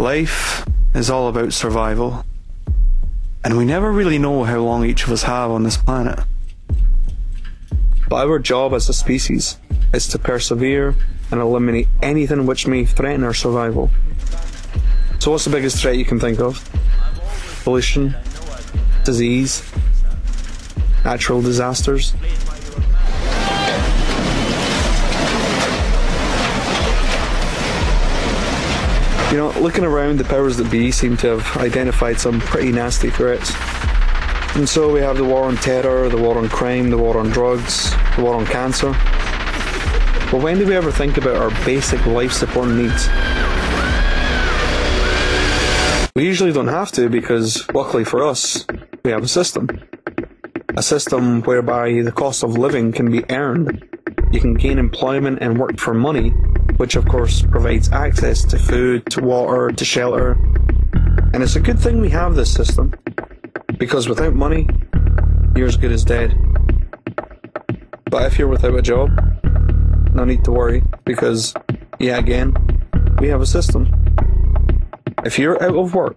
Life is all about survival, and we never really know how long each of us have on this planet. But our job as a species is to persevere and eliminate anything which may threaten our survival. So what's the biggest threat you can think of? Pollution, disease, natural disasters. You know, looking around, the powers that be seem to have identified some pretty nasty threats. And so we have the war on terror, the war on crime, the war on drugs, the war on cancer. But when do we ever think about our basic life support needs? We usually don't have to because, luckily for us, we have a system. A system whereby the cost of living can be earned. You can gain employment and work for money, which of course provides access to food, to water, to shelter. And it's a good thing we have this system, because without money, you're as good as dead. But if you're without a job, no need to worry, because, yeah, again, we have a system. If you're out of work,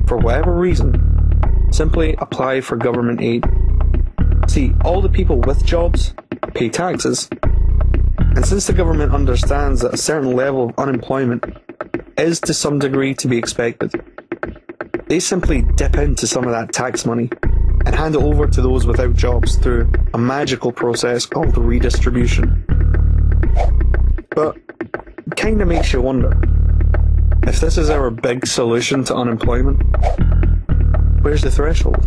for whatever reason, simply apply for government aid. See, all the people with jobs pay taxes. And since the government understands that a certain level of unemployment is to some degree to be expected, they simply dip into some of that tax money and hand it over to those without jobs through a magical process called redistribution. But it kind of makes you wonder, if this is our big solution to unemployment, where's the threshold?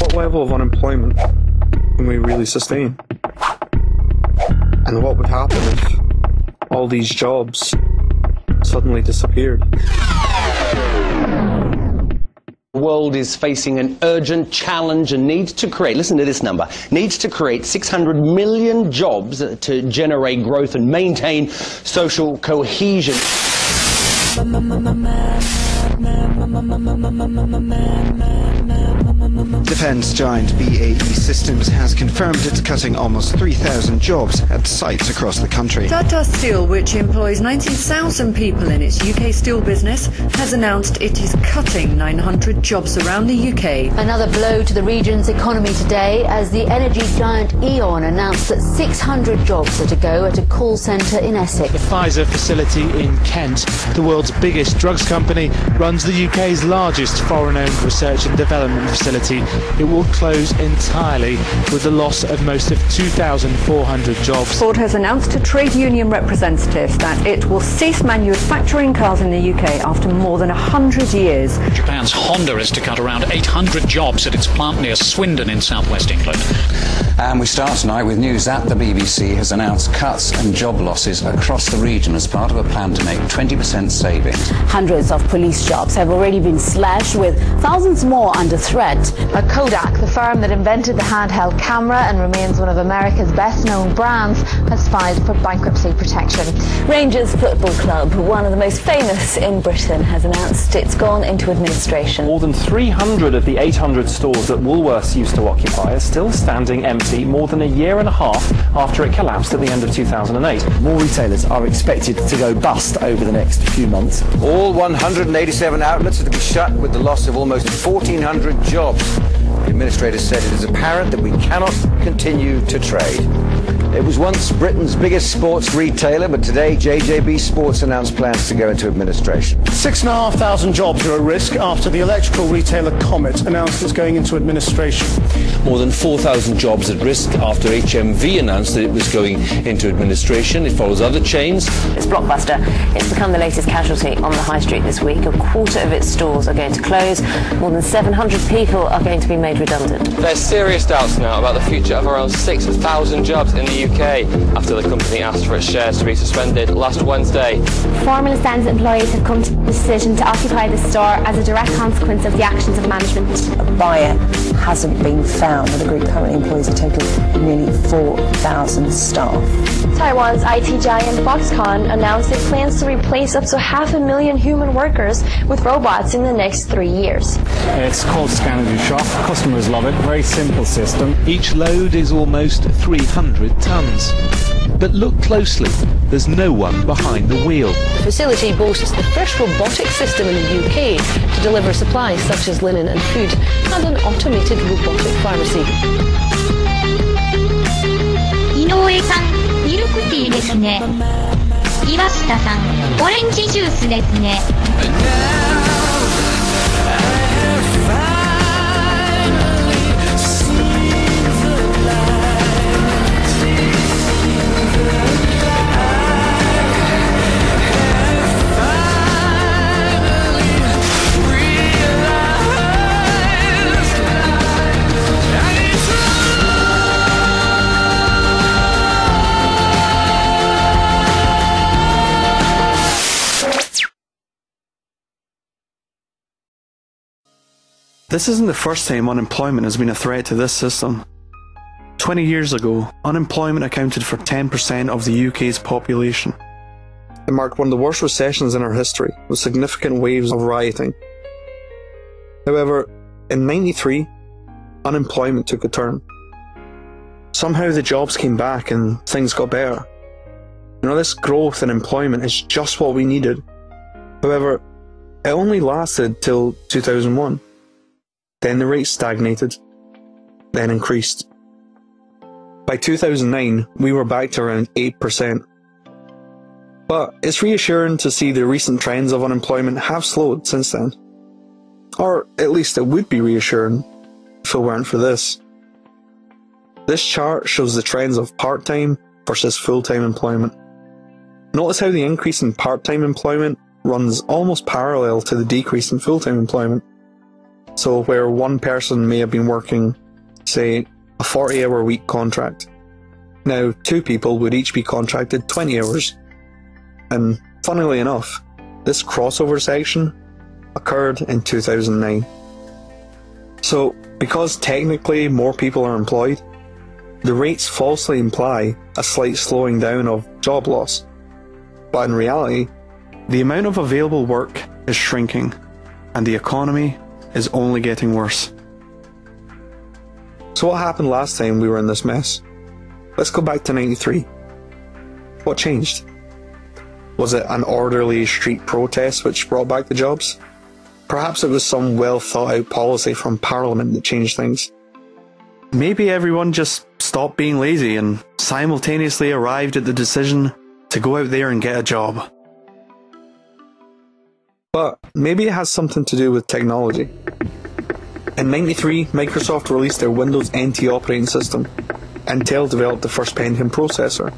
What level of unemployment can we really sustain? And what would happen if all these jobs suddenly disappeared? The world is facing an urgent challenge and needs to create, listen to this number, needs to create 600 million jobs to generate growth and maintain social cohesion. Defence giant BAE Systems has confirmed it's cutting almost 3,000 jobs at sites across the country. Tata Steel, which employs 90,000 people in its UK steel business, has announced it is cutting 900 jobs around the UK. Another blow to the region's economy today as the energy giant E.ON announced that 600 jobs are to go at a call centre in Essex. The Pfizer facility in Kent, the world's biggest drugs company, runs the UK's largest foreign-owned research and development facility. It will close entirely with the loss of most of 2,400 jobs. Ford has announced to trade union representatives that it will cease manufacturing cars in the UK after more than 100 years. Japan's Honda is to cut around 800 jobs at its plant near Swindon in southwest England. And we start tonight with news that the BBC has announced cuts and job losses across the region as part of a plan to make 20% savings. Hundreds of police jobs have already been slashed, with thousands more under threat. But Kodak, the firm that invented the handheld camera and remains one of America's best-known brands, has filed for bankruptcy protection. Rangers Football Club, one of the most famous in Britain, has announced it's gone into administration. More than 300 of the 800 stores that Woolworths used to occupy are still standing empty more than a year and a half after it collapsed at the end of 2008. More retailers are expected to go bust over the next few months. All 187 outlets are to be shut, with the loss of almost 1,400 jobs. The administrator said it is apparent that we cannot continue to trade. It was once Britain's biggest sports retailer, but today JJB Sports announced plans to go into administration. 6,500 jobs are at risk after the electrical retailer Comet announced it's going into administration. More than 4,000 jobs at risk after HMV announced that it was going into administration. It follows other chains. It's Blockbuster. It's become the latest casualty on the high street this week. A quarter of its stores are going to close. More than 700 people are going to be made redundant. There's serious doubts now about the future of around 6,000 jobs in the UK after the company asked for its shares to be suspended last Wednesday. Former Stands employees have come to the decision to occupy the store as a direct consequence of the actions of management. A buyer hasn't been found, and the group currently employs a total of nearly 4,000 staff. Taiwan's IT giant Foxconn announced it plans to replace up to 500,000 human workers with robots in the next 3 years. It's called Scan and Do Shop. Customers love it. Very simple system. Each load is almost 300 tons. But look closely, there's no one behind the wheel. The facility boasts the first robotic system in the UK to deliver supplies such as linen and food, and an automated robotic pharmacy. 井上さん、ミルクティーですね。岩下さん、オレンジジュースですね。This isn't the first time unemployment has been a threat to this system. 20 years ago, unemployment accounted for 10% of the UK's population. It marked one of the worst recessions in our history, with significant waves of rioting. However, in '93, unemployment took a turn. Somehow the jobs came back and things got better. You know, this growth in employment is just what we needed. However, it only lasted till 2001. Then the rate stagnated, then increased. By 2009, we were back to around 8%. But it's reassuring to see the recent trends of unemployment have slowed since then. Or at least it would be reassuring if it weren't for this. This chart shows the trends of part-time versus full-time employment. Notice how the increase in part-time employment runs almost parallel to the decrease in full-time employment. So where one person may have been working, say, a 40-hour week contract, now two people would each be contracted 20 hours. And funnily enough, this crossover section occurred in 2009. So because technically more people are employed, the rates falsely imply a slight slowing down of job loss. But in reality, the amount of available work is shrinking, and the economy is only getting worse. So what happened last time we were in this mess? Let's go back to '93. What changed? Was it an orderly street protest which brought back the jobs? Perhaps it was some well thought out policy from Parliament that changed things. Maybe everyone just stopped being lazy and simultaneously arrived at the decision to go out there and get a job. But maybe it has something to do with technology. In '93, Microsoft released their Windows NT operating system. Intel developed the first Pentium processor.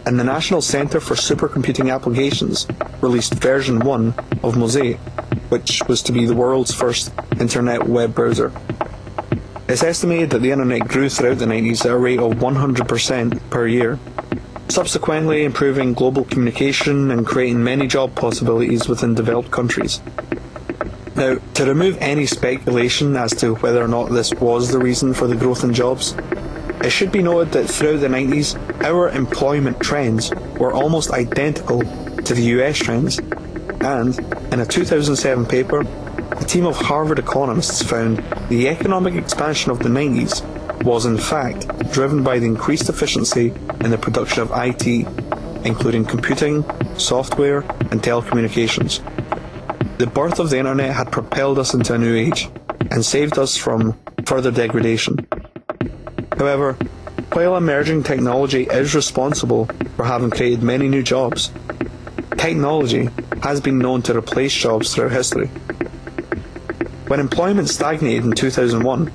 And the National Centre for Supercomputing Applications released version 1 of Mosaic, which was to be the world's first internet web browser. It's estimated that the internet grew throughout the 90s at a rate of 100% per year, subsequently improving global communication and creating many job possibilities within developed countries. Now, to remove any speculation as to whether or not this was the reason for the growth in jobs, it should be noted that throughout the 90s, our employment trends were almost identical to the US trends, and in a 2007 paper, a team of Harvard economists found the economic expansion of the 90s was in fact driven by the increased efficiency in the production of IT, including computing, software, and telecommunications. The birth of the internet had propelled us into a new age and saved us from further degradation. However, while emerging technology is responsible for having created many new jobs, technology has been known to replace jobs throughout history. When employment stagnated in 2001,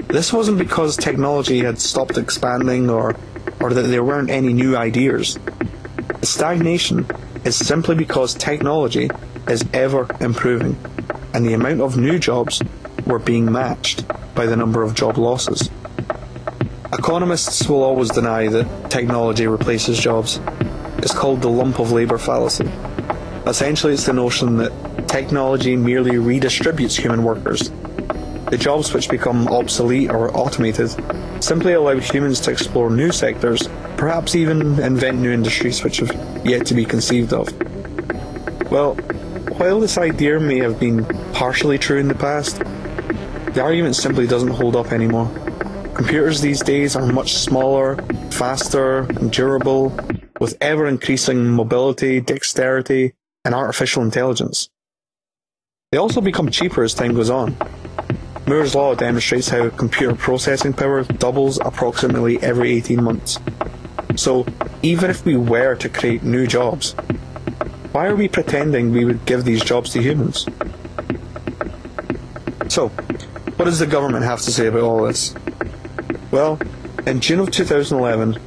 this wasn't because technology had stopped expanding or that there weren't any new ideas. The stagnation is simply because technology is ever improving, and the amount of new jobs were being matched by the number of job losses. Economists will always deny that technology replaces jobs. It's called the lump of labour fallacy. Essentially, it's the notion that technology merely redistributes human workers. The jobs which become obsolete or automated simply allow humans to explore new sectors, perhaps even invent new industries which have yet to be conceived of. Well, while this idea may have been partially true in the past, the argument simply doesn't hold up anymore. Computers these days are much smaller, faster, and durable, with ever-increasing mobility, dexterity, and artificial intelligence. They also become cheaper as time goes on. Moore's law demonstrates how computer processing power doubles approximately every 18 months. So, even if we were to create new jobs, why are we pretending we would give these jobs to humans? So, what does the government have to say about all this? Well, in June of 2011,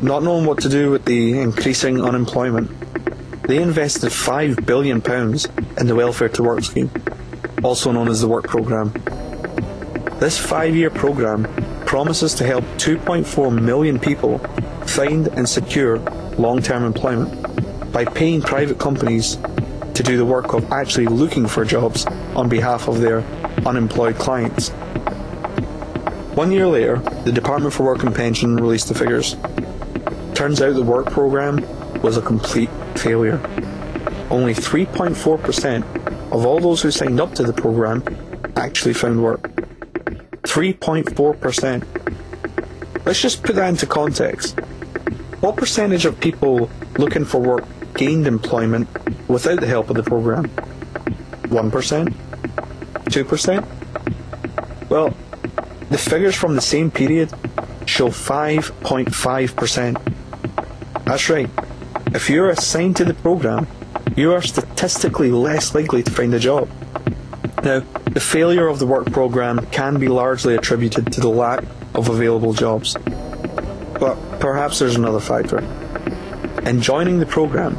not knowing what to do with the increasing unemployment, they invested £5 billion in the Welfare to Work scheme, also known as the Work Programme. This 5-year programme promises to help 2.4 million people find and secure long-term employment by paying private companies to do the work of actually looking for jobs on behalf of their unemployed clients. 1 year later, the Department for Work and Pension released the figures. Turns out the work programme was a complete failure. Only 3.4% of all those who signed up to the programme actually found work. 3.4%. Let's just put that into context. What percentage of people looking for work gained employment without the help of the programme? 1%? 2%? Well, the figures from the same period show 5.5%. That's right. If you're assigned to the programme, you are statistically less likely to find a job. Now, the failure of the work programme can be largely attributed to the lack of available jobs. But perhaps there's another factor. In joining the programme,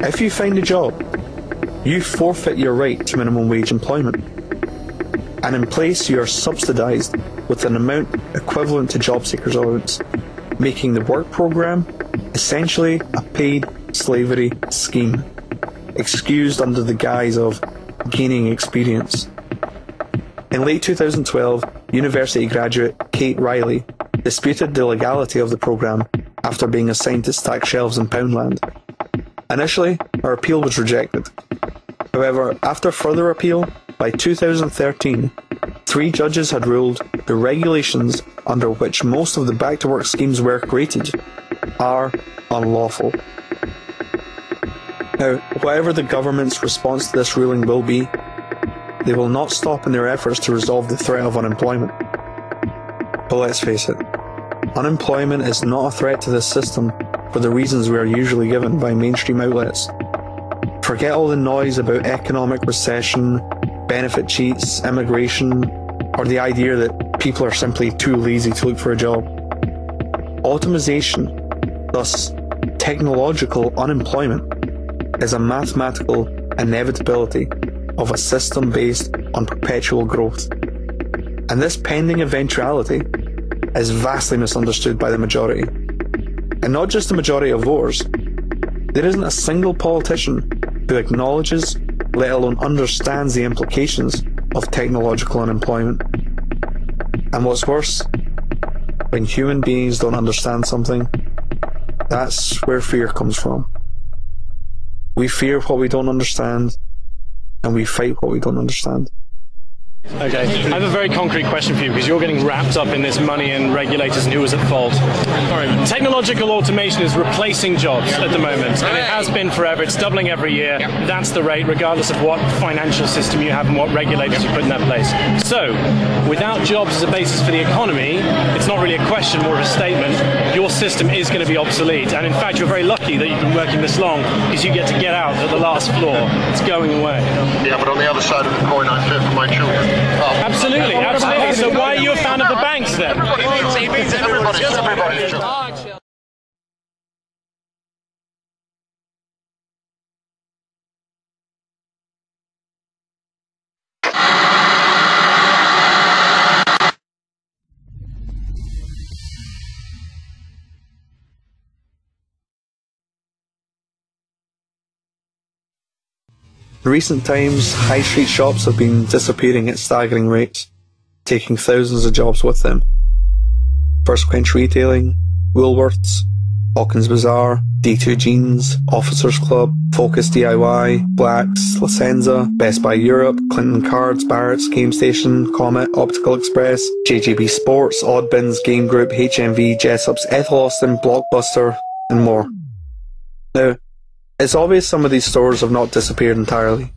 if you find a job, you forfeit your right to minimum wage employment. And in place, you are subsidised with an amount equivalent to job seekers' allowance, making the work programme essentially a paid slavery scheme, excused under the guise of gaining experience. In late 2012, university graduate Kate Riley disputed the legality of the programme after being assigned to stack shelves in Poundland. Initially, her appeal was rejected. However, after further appeal, by 2013, 3 judges had ruled the regulations under which most of the back-to-work schemes were created are unlawful. Now, whatever the government's response to this ruling will be, they will not stop in their efforts to resolve the threat of unemployment. But let's face it, unemployment is not a threat to this system for the reasons we are usually given by mainstream outlets. Forget all the noise about economic recession, benefit cheats, immigration, or the idea that people are simply too lazy to look for a job. Automation, thus technological unemployment, is a mathematical inevitability of a system based on perpetual growth. And this pending eventuality is vastly misunderstood by the majority. And not just the majority of voters. There isn't a single politician who acknowledges, let alone understands the implications of technological unemployment. And what's worse, when human beings don't understand something, that's where fear comes from. We fear what we don't understand, and we fight what we don't understand. Okay, I have a very concrete question for you because you're getting wrapped up in this money and regulators and who was at fault. All right. Technological automation is replacing jobs at the moment, and it has been forever. It's doubling every year. That's the rate, regardless of what financial system you have and what regulators you put in that place. So, without jobs as a basis for the economy, it's not really a question, more of a statement. Your system is going to be obsolete, and in fact, you're very lucky that you've been working this long because you get to get out at the last floor. It's going away. Yeah, but on the other side of the coin, I fear for my children. Oh. Absolutely, absolutely. So why are you a fan of the banks then? Everybody's children. In recent times, high street shops have been disappearing at staggering rates, taking thousands of jobs with them. First Quench Retailing, Woolworths, Hawkins Bazaar, D2 Jeans, Officers Club, Focus DIY, Blacks, Licenza, Best Buy Europe, Clinton Cards, Barrett's, Game Station, Comet, Optical Express, JJB Sports, Oddbins, Game Group, HMV, Jessup's, Ethel Austin, Blockbuster, and more. Now, it's obvious some of these stores have not disappeared entirely.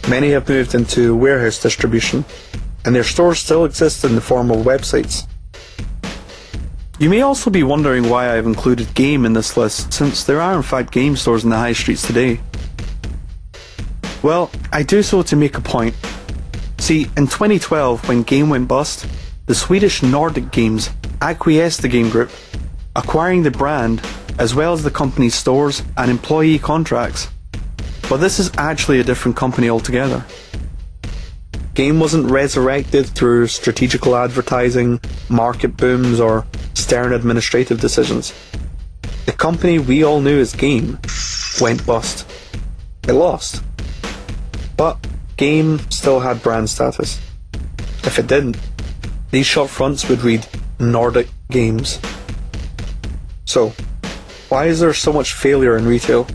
Many have moved into warehouse distribution, and their stores still exist in the form of websites. You may also be wondering why I have included Game in this list, since there are in fact game stores in the high streets today. Well, I do so to make a point. See, in 2012, when Game went bust, the Swedish Nordic Games acquiesced the Game Group, acquiring the brand as well as the company's stores and employee contracts. But this is actually a different company altogether. Game wasn't resurrected through strategical advertising, market booms, or stern administrative decisions. The company we all knew as Game went bust. It lost. But Game still had brand status. If it didn't, these shop fronts would read Nordic Games. So, why is there so much failure in retail?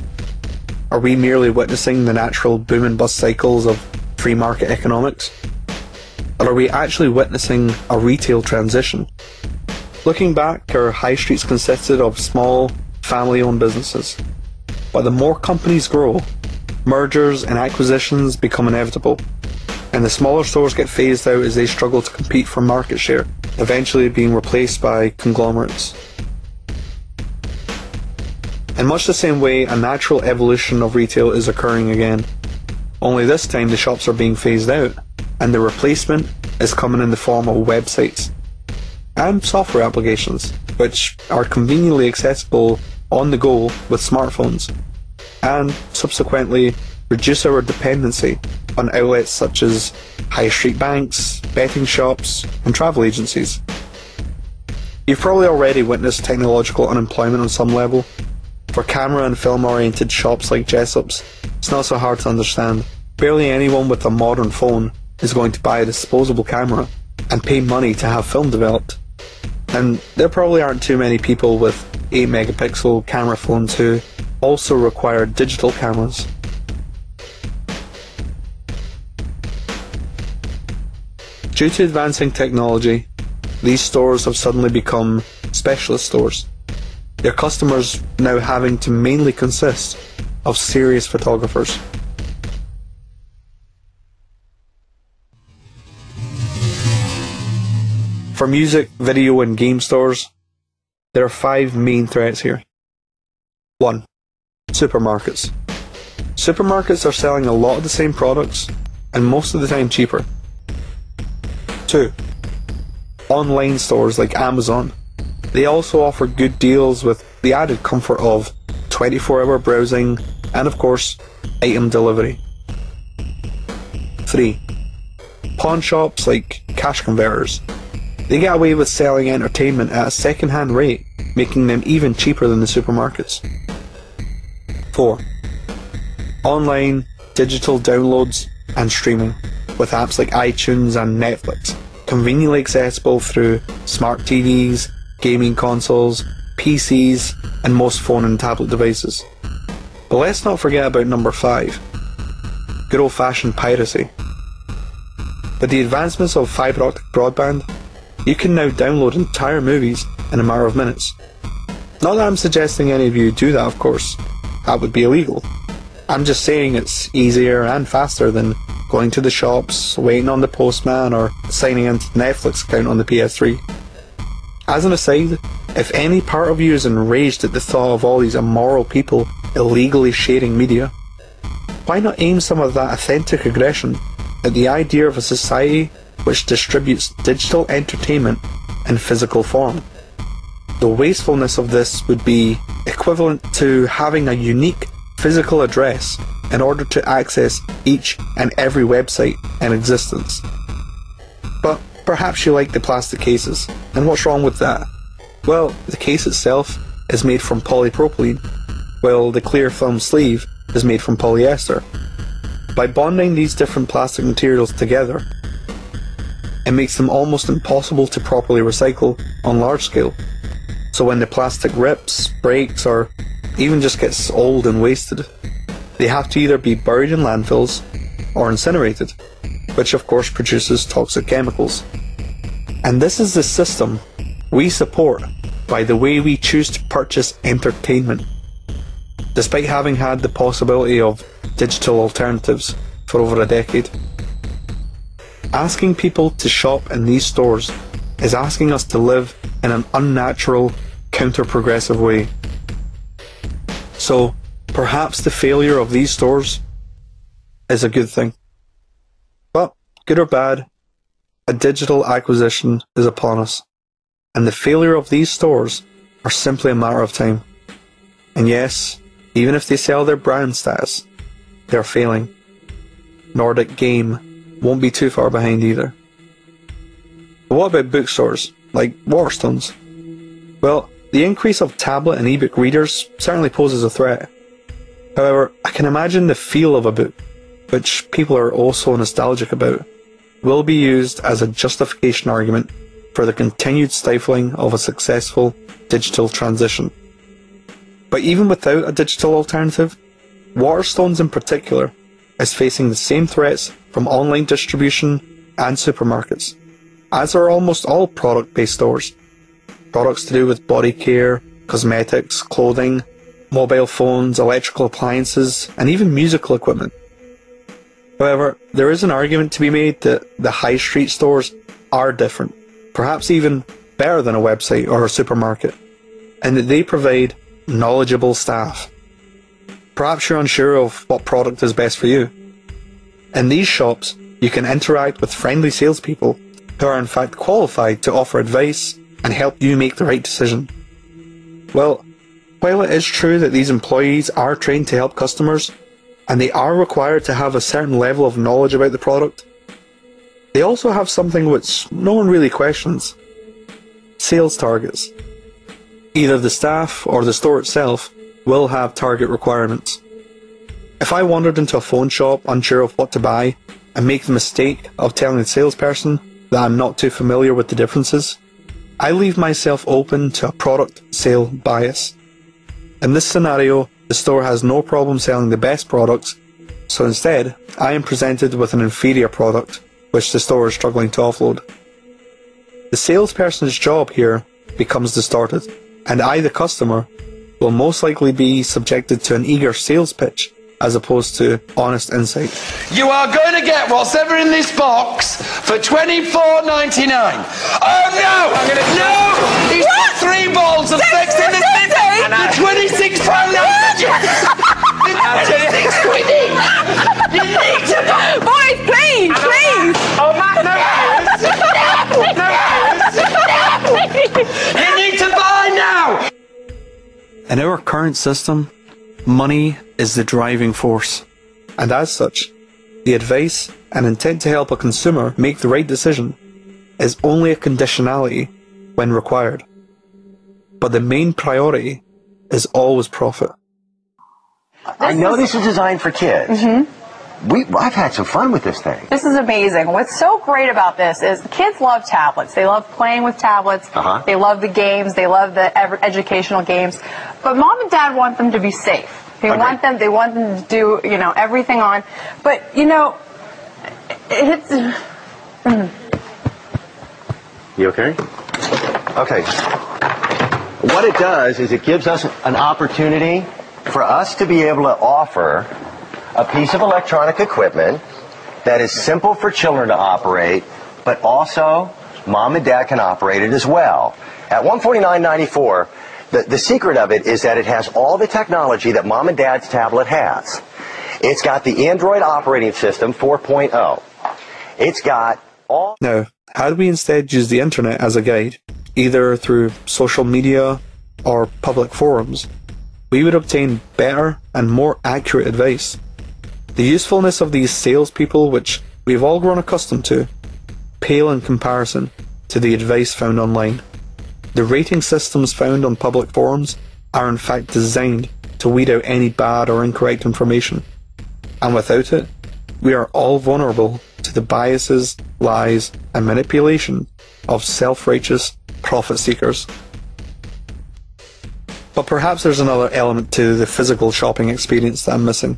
Are we merely witnessing the natural boom and bust cycles of free market economics? Or are we actually witnessing a retail transition? Looking back, our high streets consisted of small, family-owned businesses. But the more companies grow, mergers and acquisitions become inevitable, and the smaller stores get phased out as they struggle to compete for market share, eventually being replaced by conglomerates. In much the same way, a natural evolution of retail is occurring again. Only this time the shops are being phased out, and the replacement is coming in the form of websites and software applications, which are conveniently accessible on the go with smartphones, and subsequently reduce our dependency on outlets such as high street banks, betting shops, and travel agencies. You've probably already witnessed technological unemployment on some level. For camera and film oriented shops like Jessup's, it's not so hard to understand. Barely anyone with a modern phone is going to buy a disposable camera and pay money to have film developed. And there probably aren't too many people with 8 megapixel camera phones who also require digital cameras. Due to advancing technology, these stores have suddenly become specialist stores, their customers now having to mainly consist of serious photographers. For music, video and game stores, there are 5 main threats here. 1. Supermarkets. Supermarkets are selling a lot of the same products, and most of the time cheaper. 2. Online stores like Amazon. They also offer good deals with the added comfort of 24-hour browsing and, of course, item delivery. 3. Pawn shops like cash converters. They get away with selling entertainment at a second-hand rate, making them even cheaper than the supermarkets. 4. Online, digital downloads and streaming, with apps like iTunes and Netflix, conveniently accessible through smart TVs, gaming consoles, PCs, and most phone and tablet devices. But let's not forget about number 5, good old-fashioned piracy. With the advancements of fibre optic broadband, you can now download entire movies in a matter of minutes. Not that I'm suggesting any of you do that, of course. That would be illegal. I'm just saying it's easier and faster than going to the shops, waiting on the postman, or signing into the Netflix account on the PS3. As an aside, if any part of you is enraged at the thought of all these immoral people illegally sharing media, why not aim some of that authentic aggression at the idea of a society which distributes digital entertainment in physical form? The wastefulness of this would be equivalent to having a unique physical address in order to access each and every website in existence. But perhaps you like the plastic cases, and what's wrong with that? Well, the case itself is made from polypropylene, while the clear film sleeve is made from polyester. By bonding these different plastic materials together, it makes them almost impossible to properly recycle on large scale. So when the plastic rips, breaks, or even just gets old and wasted, they have to either be buried in landfills or incinerated, which of course produces toxic chemicals. And this is the system we support by the way we choose to purchase entertainment, despite having had the possibility of digital alternatives for over a decade. Asking people to shop in these stores is asking us to live in an unnatural, counter-progressive way. So, perhaps the failure of these stores is a good thing. But, good or bad, a digital acquisition is upon us, and the failure of these stores are simply a matter of time. And yes, even if they sell their brand status, they're failing. Nordic Game won't be too far behind either. But what about bookstores, like Waterstones? Well, the increase of tablet and ebook readers certainly poses a threat. However, I can imagine the feel of a book, which people are also nostalgic about, will be used as a justification argument for the continued stifling of a successful digital transition. But even without a digital alternative, Waterstones in particular is facing the same threats from online distribution and supermarkets, as are almost all product-based stores. Products to do with body care, cosmetics, clothing, mobile phones, electrical appliances, and even musical equipment. However, there is an argument to be made that the high street stores are different, perhaps even better than a website or a supermarket, and that they provide knowledgeable staff. Perhaps you're unsure of what product is best for you. In these shops, you can interact with friendly salespeople who are in fact qualified to offer advice and help you make the right decision. Well, while it is true that these employees are trained to help customers, and they are required to have a certain level of knowledge about the product, they also have something which no one really questions: sales targets. Either the staff or the store itself will have target requirements. If I wandered into a phone shop unsure of what to buy and make the mistake of telling the salesperson that I'm not too familiar with the differences, I leave myself open to a product sale bias. In this scenario, the store has no problem selling the best products, so instead I am presented with an inferior product which the store is struggling to offload. The salesperson's job here becomes distorted, and I, the customer, will most likely be subjected to an eager sales pitch as opposed to honest insight. You are going to get what's ever in this box for $24.99. Oh no! No! He's got 3 balls of sex in this thing for £26.99. Now £26 quid each. You need to buy. Boys, please, please. Oh, Matt, no. You need to buy now. In our current system, money is the driving force, and as such, the advice and intent to help a consumer make the right decision is only a conditionality when required. But the main priority is always profit. I know this is designed for kids. I've had some fun with this thing. This is amazing. What's so great about this is the kids love tablets. They love playing with tablets. They love the games. They love the educational games. But mom and dad want them to be safe. They want them to do, everything on. But, it's... You okay? Okay. What it does is it gives us an opportunity for us to be able to offer a piece of electronic equipment that is simple for children to operate, but also mom and dad can operate it as well. At $149.94, the secret of it is that it has all the technology that mom and dad's tablet has. It's got the Android operating system 4.0. It's got all... Now, had we instead used the internet as a guide, either through social media or public forums, we would obtain better and more accurate advice. The usefulness of these salespeople, which we've all grown accustomed to, pale in comparison to the advice found online. The rating systems found on public forums are in fact designed to weed out any bad or incorrect information, and without it, we are all vulnerable to the biases, lies, and manipulation of self-righteous profit seekers. But perhaps there's another element to the physical shopping experience that I'm missing.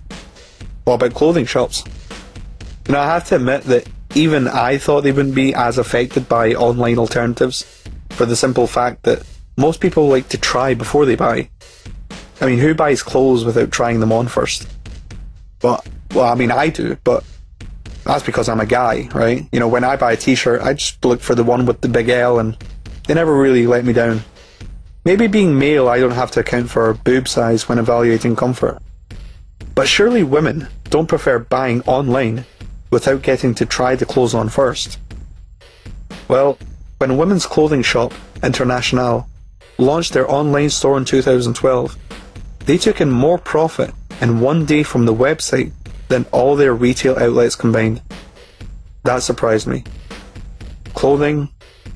What about clothing shops? You know, I have to admit that even I thought they wouldn't be as affected by online alternatives, for the simple fact that most people like to try before they buy. I mean, who buys clothes without trying them on first? Well, I mean, I do, but that's because I'm a guy, right? You know, when I buy a t-shirt, I just look for the one with the big L, and they never really let me down. Maybe being male, I don't have to account for boob size when evaluating comfort. But surely women don't prefer buying online without getting to try the clothes on first. Well, when women's clothing shop, International, launched their online store in 2012, they took in more profit in one day from the website than all their retail outlets combined. That surprised me. Clothing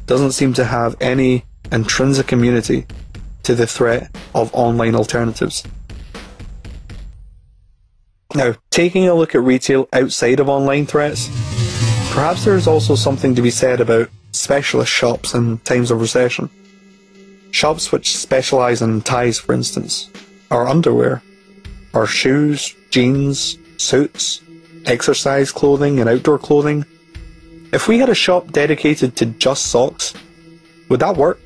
doesn't seem to have any intrinsic immunity to the threat of online alternatives. Now, taking a look at retail outside of online threats, perhaps there is also something to be said about specialist shops in times of recession. Shops which specialise in ties, for instance, or underwear, or shoes, jeans, suits, exercise clothing and outdoor clothing. If we had a shop dedicated to just socks, would that work?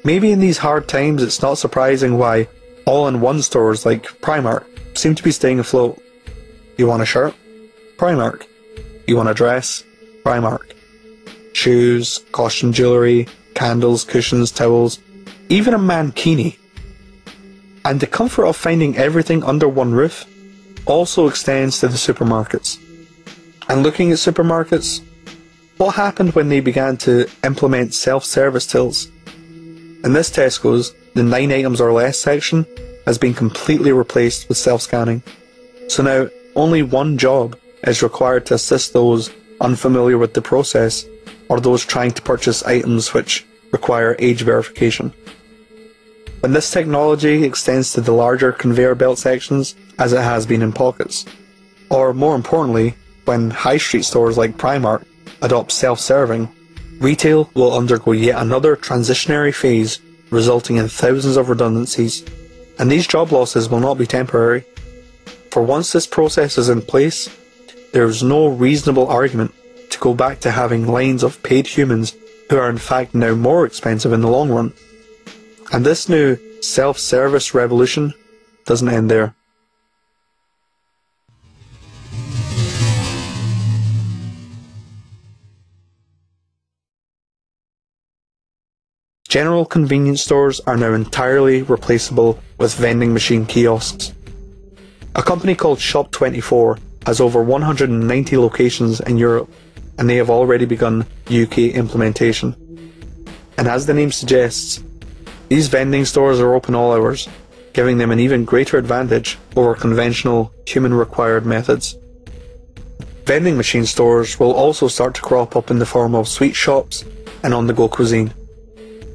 Maybe in these hard times it's not surprising why all-in-one stores like Primark seem to be staying afloat. You want a shirt? Primark. You want a dress? Primark. Shoes, costume jewellery, candles, cushions, towels, even a mankini. And the comfort of finding everything under one roof also extends to the supermarkets. And looking at supermarkets, what happened when they began to implement self-service tills? In this Tesco's, the 9 items or less section has been completely replaced with self-scanning. So now, only one job is required to assist those unfamiliar with the process, or those trying to purchase items which require age verification. When this technology extends to the larger conveyor belt sections, as it has been in pockets, or more importantly, when high street stores like Primark adopt self-serving, retail will undergo yet another transitionary phase, resulting in thousands of redundancies, and these job losses will not be temporary. For once this process is in place, there is no reasonable argument to go back to having lines of paid humans who are in fact now more expensive in the long run. And this new self-service revolution doesn't end there. General convenience stores are now entirely replaceable with vending machine kiosks. A company called Shop24 has over 190 locations in Europe, and they have already begun UK implementation. And as the name suggests, these vending stores are open all hours, giving them an even greater advantage over conventional human-required methods. Vending machine stores will also start to crop up in the form of sweet shops and on-the-go cuisine,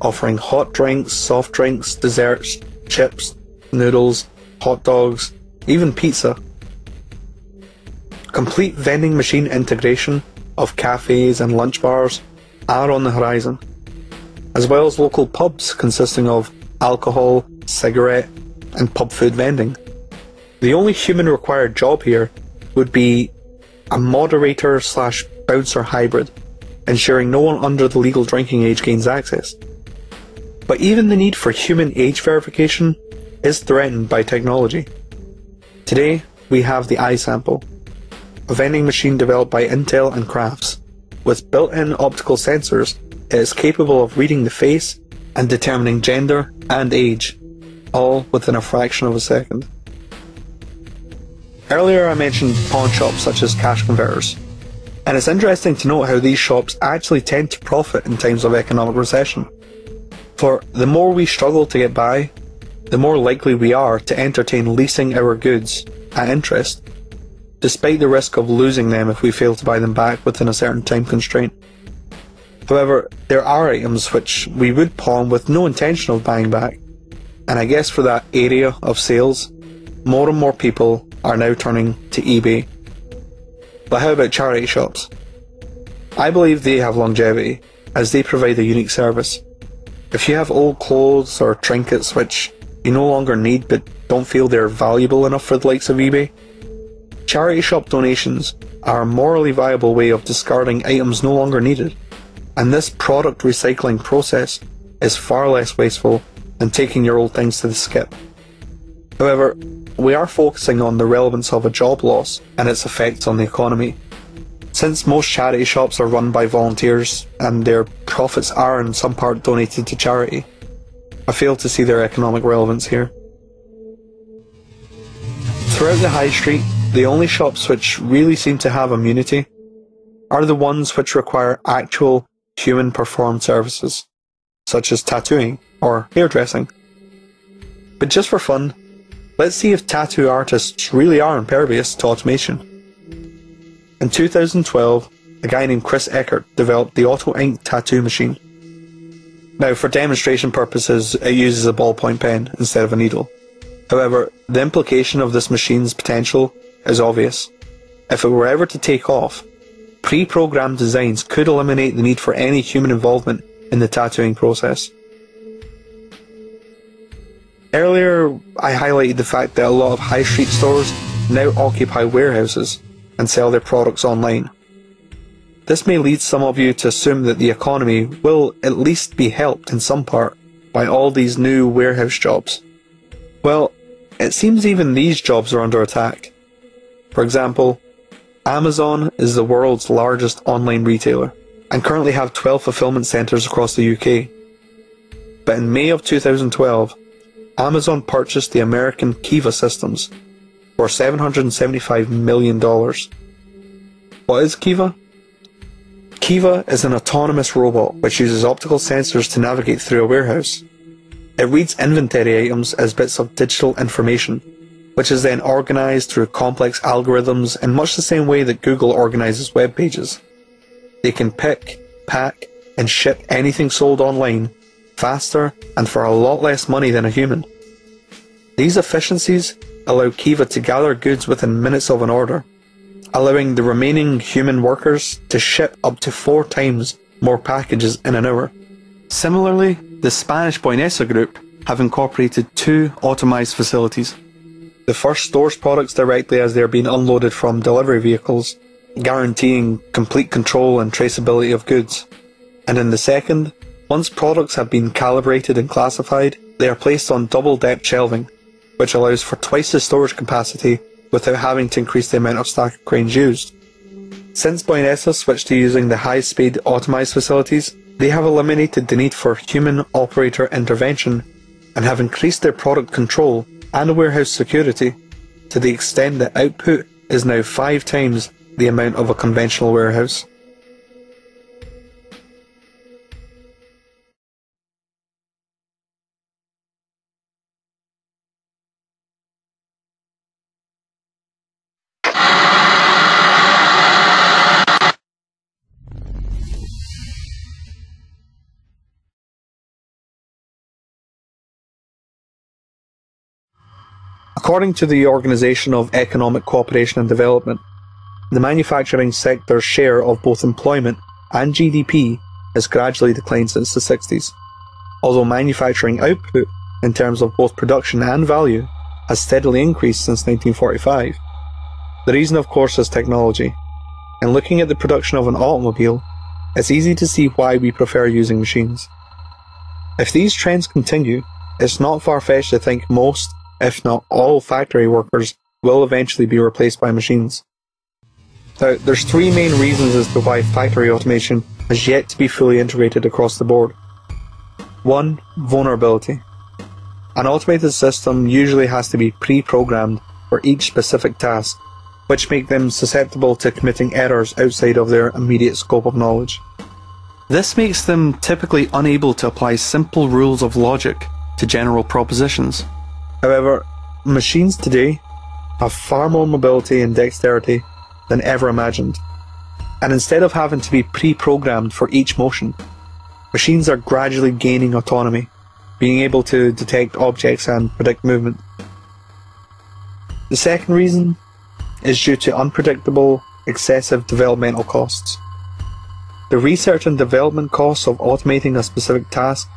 offering hot drinks, soft drinks, desserts, chips, noodles, hot dogs, even pizza. Complete vending machine integration of cafes and lunch bars are on the horizon, as well as local pubs consisting of alcohol, cigarette and pub food vending. The only human required job here would be a moderator / bouncer hybrid, ensuring no one under the legal drinking age gains access. But even the need for human age verification is threatened by technology. Today we have the iSample, a vending machine developed by Intel and Crafts. With built-in optical sensors, it is capable of reading the face and determining gender and age, all within a fraction of a second. Earlier I mentioned pawn shops such as cash converters, and it's interesting to note how these shops actually tend to profit in times of economic recession. For the more we struggle to get by, the more likely we are to entertain leasing our goods at interest, despite the risk of losing them if we fail to buy them back within a certain time constraint. However, there are items which we would pawn with no intention of buying back, and I guess for that area of sales, more and more people are now turning to eBay. But how about charity shops? I believe they have longevity, as they provide a unique service. If you have old clothes or trinkets which you no longer need but don't feel they're valuable enough for the likes of eBay, charity shop donations are a morally viable way of discarding items no longer needed, and this product recycling process is far less wasteful than taking your old things to the skip. However, we are focusing on the relevance of a job loss and its effects on the economy. Since most charity shops are run by volunteers and their profits are in some part donated to charity, I fail to see their economic relevance here. Throughout the high street, the only shops which really seem to have immunity are the ones which require actual human performed services, such as tattooing or hairdressing. But just for fun, let's see if tattoo artists really are impervious to automation. In 2012, a guy named Chris Eckert developed the Auto Ink tattoo machine. Now, for demonstration purposes, it uses a ballpoint pen instead of a needle. However, the implication of this machine's potential is obvious. If it were ever to take off, pre-programmed designs could eliminate the need for any human involvement in the tattooing process. Earlier, I highlighted the fact that a lot of high street stores now occupy warehouses and sell their products online. This may lead some of you to assume that the economy will at least be helped in some part by all these new warehouse jobs. Well, it seems even these jobs are under attack. For example, Amazon is the world's largest online retailer and currently have 12 fulfillment centres across the UK. But in May of 2012, Amazon purchased the American Kiva Systems for $775 million. What is Kiva? Kiva is an autonomous robot which uses optical sensors to navigate through a warehouse. It reads inventory items as bits of digital information, which is then organised through complex algorithms in much the same way that Google organises web pages. They can pick, pack, and ship anything sold online faster and for a lot less money than a human. These efficiencies allow Kiva to gather goods within minutes of an order, allowing the remaining human workers to ship up to 4 times more packages in an hour. Similarly, the Spanish Boinesa group have incorporated 2 automised facilities. The first stores products directly as they are being unloaded from delivery vehicles, guaranteeing complete control and traceability of goods. And in the second, once products have been calibrated and classified, they are placed on double-depth shelving, which allows for twice the storage capacity without having to increase the amount of stack of cranes used. Since Boinesa switched to using the high-speed automised facilities, they have eliminated the need for human operator intervention and have increased their product control and warehouse security to the extent that output is now 5 times the amount of a conventional warehouse. According to the Organisation of Economic Cooperation and Development, the manufacturing sector's share of both employment and GDP has gradually declined since the 60s, although manufacturing output, in terms of both production and value, has steadily increased since 1945. The reason, of course, is technology. And looking at the production of an automobile, it's easy to see why we prefer using machines. If these trends continue, it's not far-fetched to think most, if not all, factory workers will eventually be replaced by machines. Now, there's 3 main reasons as to why factory automation has yet to be fully integrated across the board. 1. Vulnerability. An automated system usually has to be pre-programmed for each specific task, which make them susceptible to committing errors outside of their immediate scope of knowledge. This makes them typically unable to apply simple rules of logic to general propositions. However, machines today have far more mobility and dexterity than ever imagined, and instead of having to be pre-programmed for each motion, machines are gradually gaining autonomy, being able to detect objects and predict movement. The second reason is due to unpredictable, excessive developmental costs. The research and development costs of automating a specific task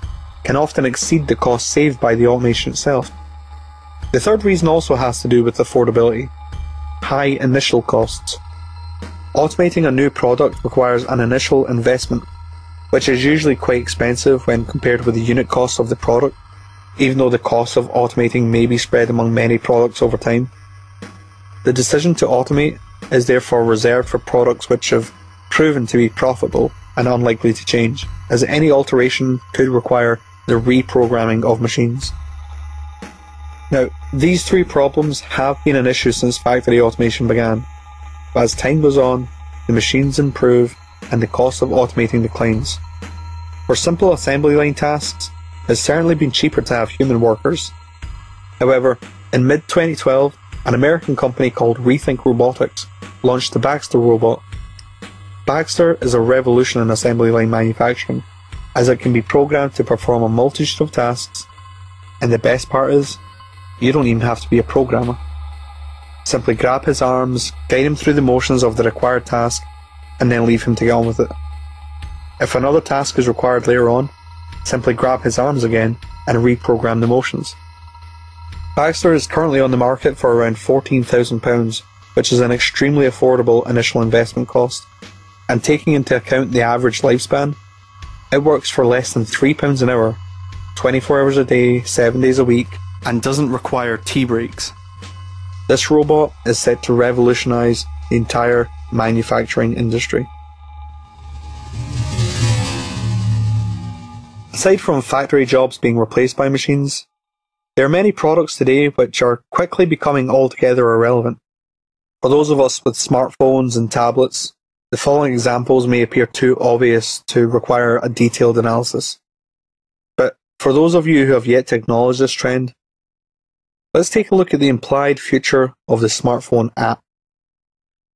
can often exceed the cost saved by the automation itself. The third reason also has to do with affordability. High initial costs. Automating a new product requires an initial investment, which is usually quite expensive when compared with the unit cost of the product, even though the cost of automating may be spread among many products over time. The decision to automate is therefore reserved for products which have proven to be profitable and unlikely to change, as any alteration could require the reprogramming of machines. Now, these three problems have been an issue since factory automation began, but as time goes on, the machines improve and the cost of automating declines. For simple assembly line tasks, it's certainly been cheaper to have human workers. However, in mid-2012, an American company called Rethink Robotics launched the Baxter robot. Baxter is a revolution in assembly line manufacturing, as it can be programmed to perform a multitude of tasks, and the best part is, you don't even have to be a programmer. Simply grab his arms, guide him through the motions of the required task, and then leave him to get on with it. If another task is required later on, simply grab his arms again and reprogram the motions. Baxter is currently on the market for around £14,000, which is an extremely affordable initial investment cost, and taking into account the average lifespan, it works for less than £3 an hour, 24 hours a day, 7 days a week, and doesn't require tea breaks. This robot is set to revolutionise the entire manufacturing industry. Aside from factory jobs being replaced by machines, there are many products today which are quickly becoming altogether irrelevant. For those of us with smartphones and tablets, the following examples may appear too obvious to require a detailed analysis. But for those of you who have yet to acknowledge this trend, let's take a look at the implied future of the smartphone app.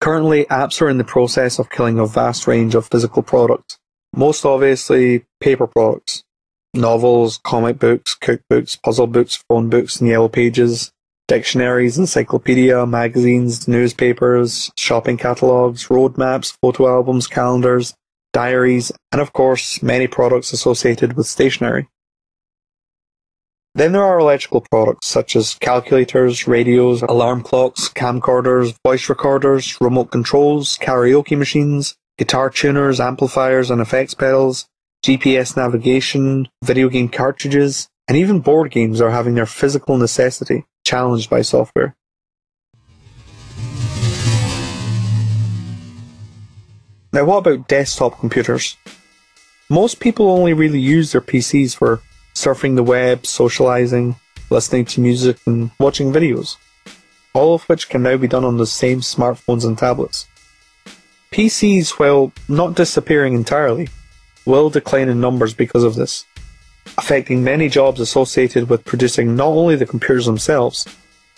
Currently, apps are in the process of killing a vast range of physical products, most obviously paper products. Novels, comic books, cookbooks, puzzle books, phone books and yellow pages, dictionaries, encyclopedia, magazines, newspapers, shopping catalogues, road maps, photo albums, calendars, diaries, and of course many products associated with stationery. Then there are electrical products such as calculators, radios, alarm clocks, camcorders, voice recorders, remote controls, karaoke machines, guitar tuners, amplifiers and effects pedals, GPS navigation, video game cartridges, and even board games are having their physical necessity challenged by software. Now what about desktop computers? Most people only really use their PCs for surfing the web, socializing, listening to music and watching videos, all of which can now be done on the same smartphones and tablets. PCs, while not disappearing entirely, will decline in numbers because of this, affecting many jobs associated with producing not only the computers themselves,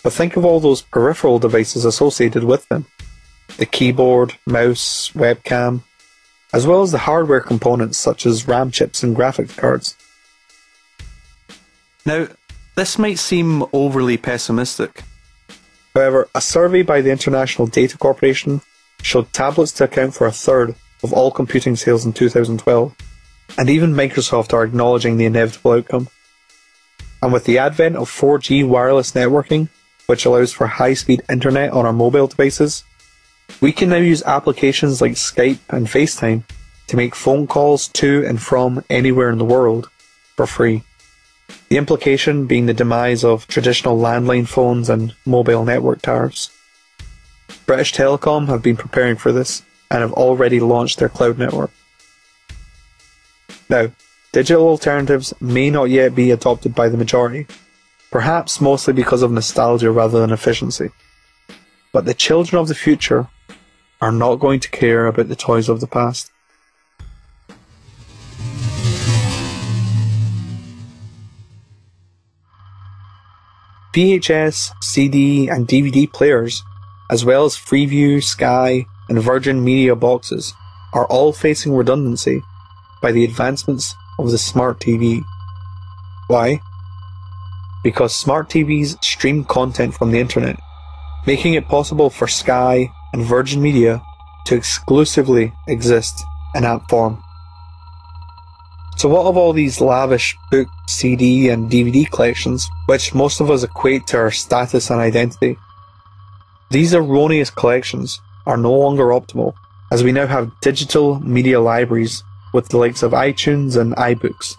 but think of all those peripheral devices associated with them, the keyboard, mouse, webcam, as well as the hardware components such as RAM chips and graphics cards. Now, this might seem overly pessimistic. However, a survey by the International Data Corporation showed tablets to account for a third of all computing sales in 2012, and even Microsoft are acknowledging the inevitable outcome. And with the advent of 4G wireless networking, which allows for high-speed internet on our mobile devices, we can now use applications like Skype and FaceTime to make phone calls to and from anywhere in the world for free. The implication being the demise of traditional landline phones and mobile network tariffs. British Telecom have been preparing for this and have already launched their cloud network. Now, digital alternatives may not yet be adopted by the majority, perhaps mostly because of nostalgia rather than efficiency. But the children of the future are not going to care about the toys of the past. VHS, CD and DVD players, as well as Freeview, Sky and Virgin Media boxes, are all facing redundancy by the advancements of the smart TV. Why? Because smart TVs stream content from the internet, making it possible for Sky and Virgin Media to exclusively exist in app form. So what of all these lavish book, CD and DVD collections, which most of us equate to our status and identity? These erroneous collections are no longer optimal, as we now have digital media libraries with the likes of iTunes and iBooks.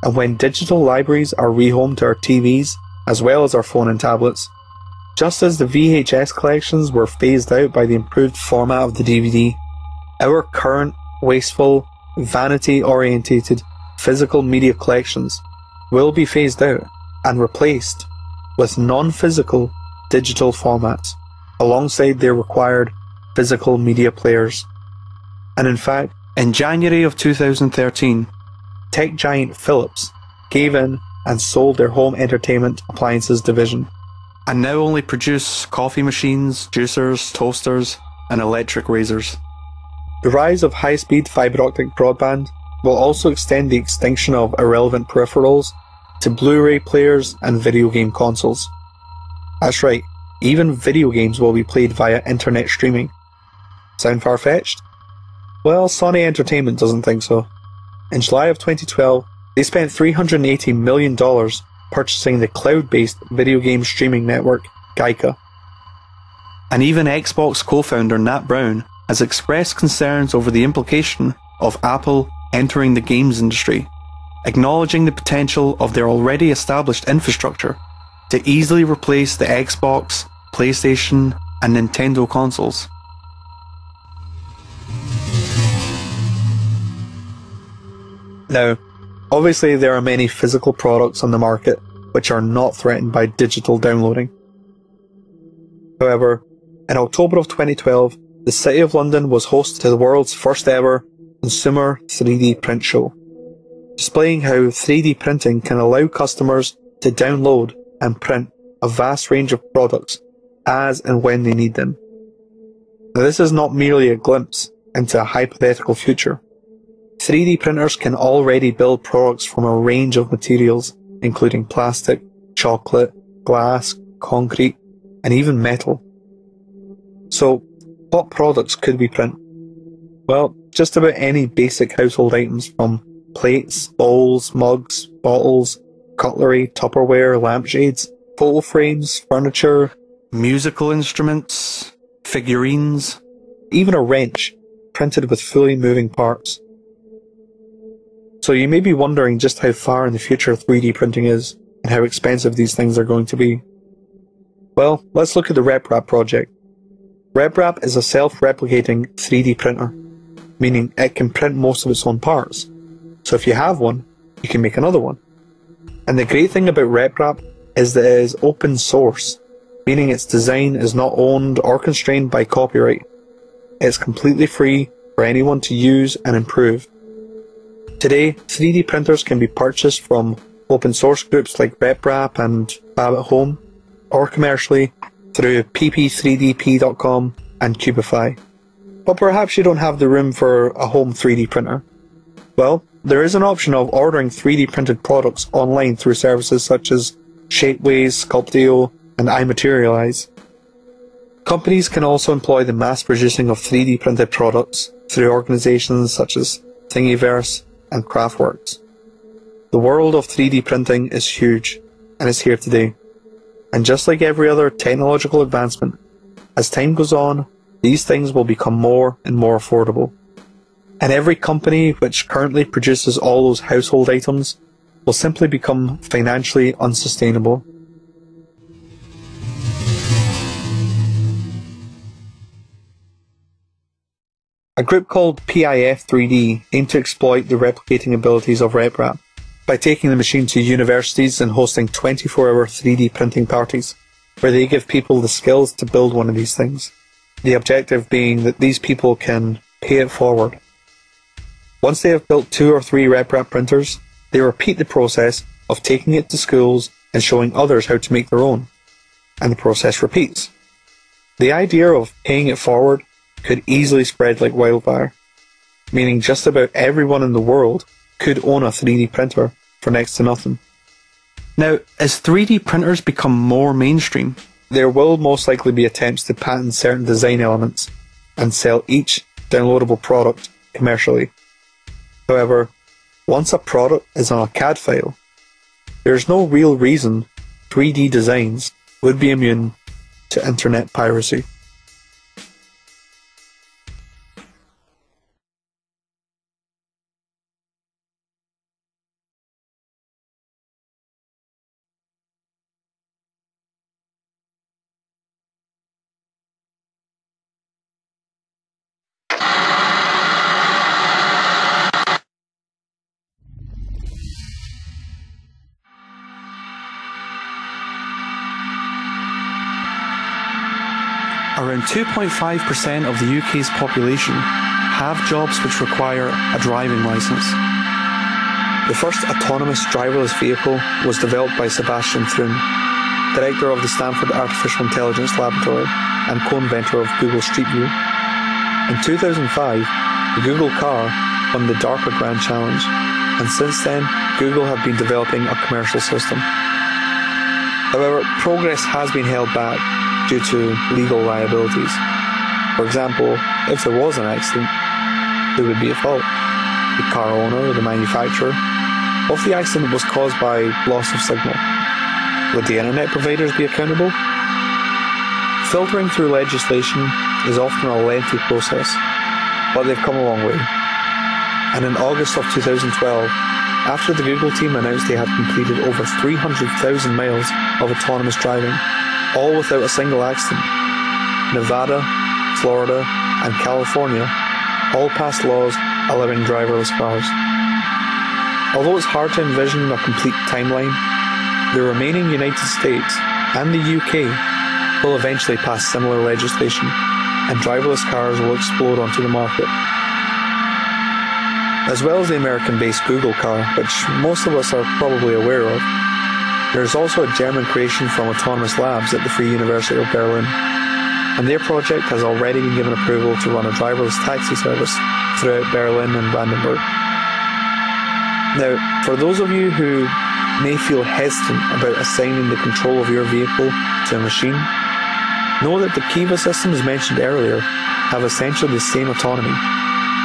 And when digital libraries are rehomed to our TVs, as well as our phone and tablets, just as the VHS collections were phased out by the improved format of the DVD, our current, wasteful, vanity-orientated physical media collections will be phased out and replaced with non-physical digital formats, alongside their required physical media players. And in fact, in January of 2013, tech giant Philips gave in and sold their home entertainment appliances division, and now only produce coffee machines, juicers, toasters, and electric razors. The rise of high-speed fibre-optic broadband will also extend the extinction of irrelevant peripherals to Blu-ray players and video game consoles. That's right, even video games will be played via internet streaming. Sound far-fetched? Well, Sony Entertainment doesn't think so. In July of 2012, they spent $380 million purchasing the cloud-based video game streaming network, Gaia. And even Xbox co-founder Nat Brown has expressed concerns over the implication of Apple entering the games industry, acknowledging the potential of their already established infrastructure to easily replace the Xbox, PlayStation, and Nintendo consoles. Now, obviously there are many physical products on the market which are not threatened by digital downloading. However, in October of 2012, the City of London was host to the world's first ever consumer 3D print show, displaying how 3D printing can allow customers to download and print a vast range of products as and when they need them. Now, this is not merely a glimpse into a hypothetical future. 3D printers can already build products from a range of materials, including plastic, chocolate, glass, concrete, and even metal. So, what products could we print? Well, just about any basic household items, from plates, bowls, mugs, bottles, cutlery, Tupperware, lampshades, photo frames, furniture, musical instruments, figurines, even a wrench printed with fully moving parts. So you may be wondering just how far in the future 3D printing is and how expensive these things are going to be. Well, let's look at the RepRap project. RepRap is a self-replicating 3D printer, meaning it can print most of its own parts. So if you have one, you can make another one. And the great thing about RepRap is that it is open source, meaning its design is not owned or constrained by copyright. It's completely free for anyone to use and improve. Today, 3D printers can be purchased from open source groups like RepRap and Fab at Home, or commercially through pp3dp.com and Cubify. But perhaps you don't have the room for a home 3D printer. Well, there is an option of ordering 3D printed products online through services such as Shapeways, Sculpteo, and iMaterialize. Companies can also employ the mass producing of 3D printed products through organizations such as Thingiverse and Craftworks. The world of 3D printing is huge and is here today. And just like every other technological advancement, as time goes on, these things will become more and more affordable. And every company which currently produces all those household items will simply become financially unsustainable. A group called PIF3D aimed to exploit the replicating abilities of RepRap by taking the machine to universities and hosting 24-hour 3D printing parties, where they give people the skills to build one of these things. The objective being that these people can pay it forward. Once they have built 2 or 3 RepRap printers, they repeat the process of taking it to schools and showing others how to make their own, and the process repeats. The idea of paying it forward could easily spread like wildfire, meaning just about everyone in the world could own a 3D printer for next to nothing. Now, as 3D printers become more mainstream, there will most likely be attempts to patent certain design elements and sell each downloadable product commercially. However, once a product is on a CAD file, there is no real reason 3D designs would be immune to internet piracy. Around 2.5% of the UK's population have jobs which require a driving licence. The first autonomous driverless vehicle was developed by Sebastian Thrun, director of the Stanford Artificial Intelligence Laboratory and co-inventor of Google Street View. In 2005, the Google car won the DARPA Grand Challenge, and since then, Google have been developing a commercial system. However, progress has been held back due to legal liabilities. For example, if there was an accident, who would be at fault? The car owner or the manufacturer? If the accident was caused by loss of signal, would the internet providers be accountable? Filtering through legislation is often a lengthy process, but they've come a long way. And in August of 2012, after the Google team announced they had completed over 300,000 miles of autonomous driving, all without a single accident, Nevada, Florida, and California all passed laws allowing driverless cars. Although it's hard to envision a complete timeline, the remaining United States and the UK will eventually pass similar legislation, and driverless cars will explode onto the market. As well as the American-based Google car, which most of us are probably aware of, there is also a German creation from Autonomous Labs at the Free University of Berlin, and their project has already been given approval to run a driverless taxi service throughout Berlin and Brandenburg. Now, for those of you who may feel hesitant about assigning the control of your vehicle to a machine, know that the Kiva systems mentioned earlier have essentially the same autonomy,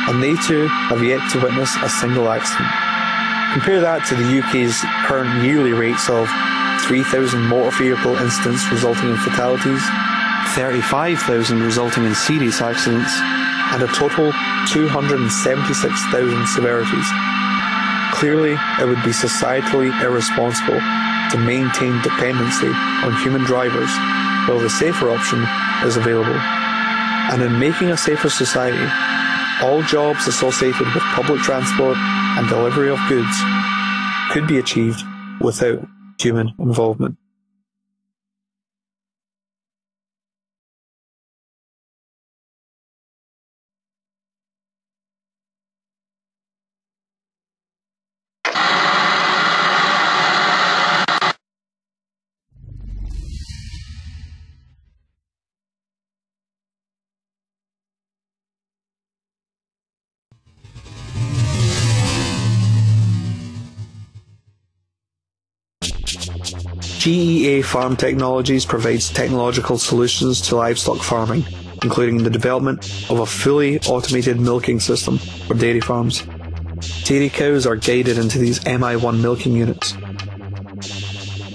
and they too have yet to witness a single accident. Compare that to the UK's current yearly rates of 3,000 motor vehicle incidents resulting in fatalities, 35,000 resulting in serious accidents, and a total 276,000 severities. Clearly, it would be societally irresponsible to maintain dependency on human drivers while the safer option is available. And in making a safer society, all jobs associated with public transport and delivery of goods could be achieved without human involvement. GEA Farm Technologies provides technological solutions to livestock farming, including the development of a fully automated milking system for dairy farms. Dairy cows are guided into these MI1 milking units.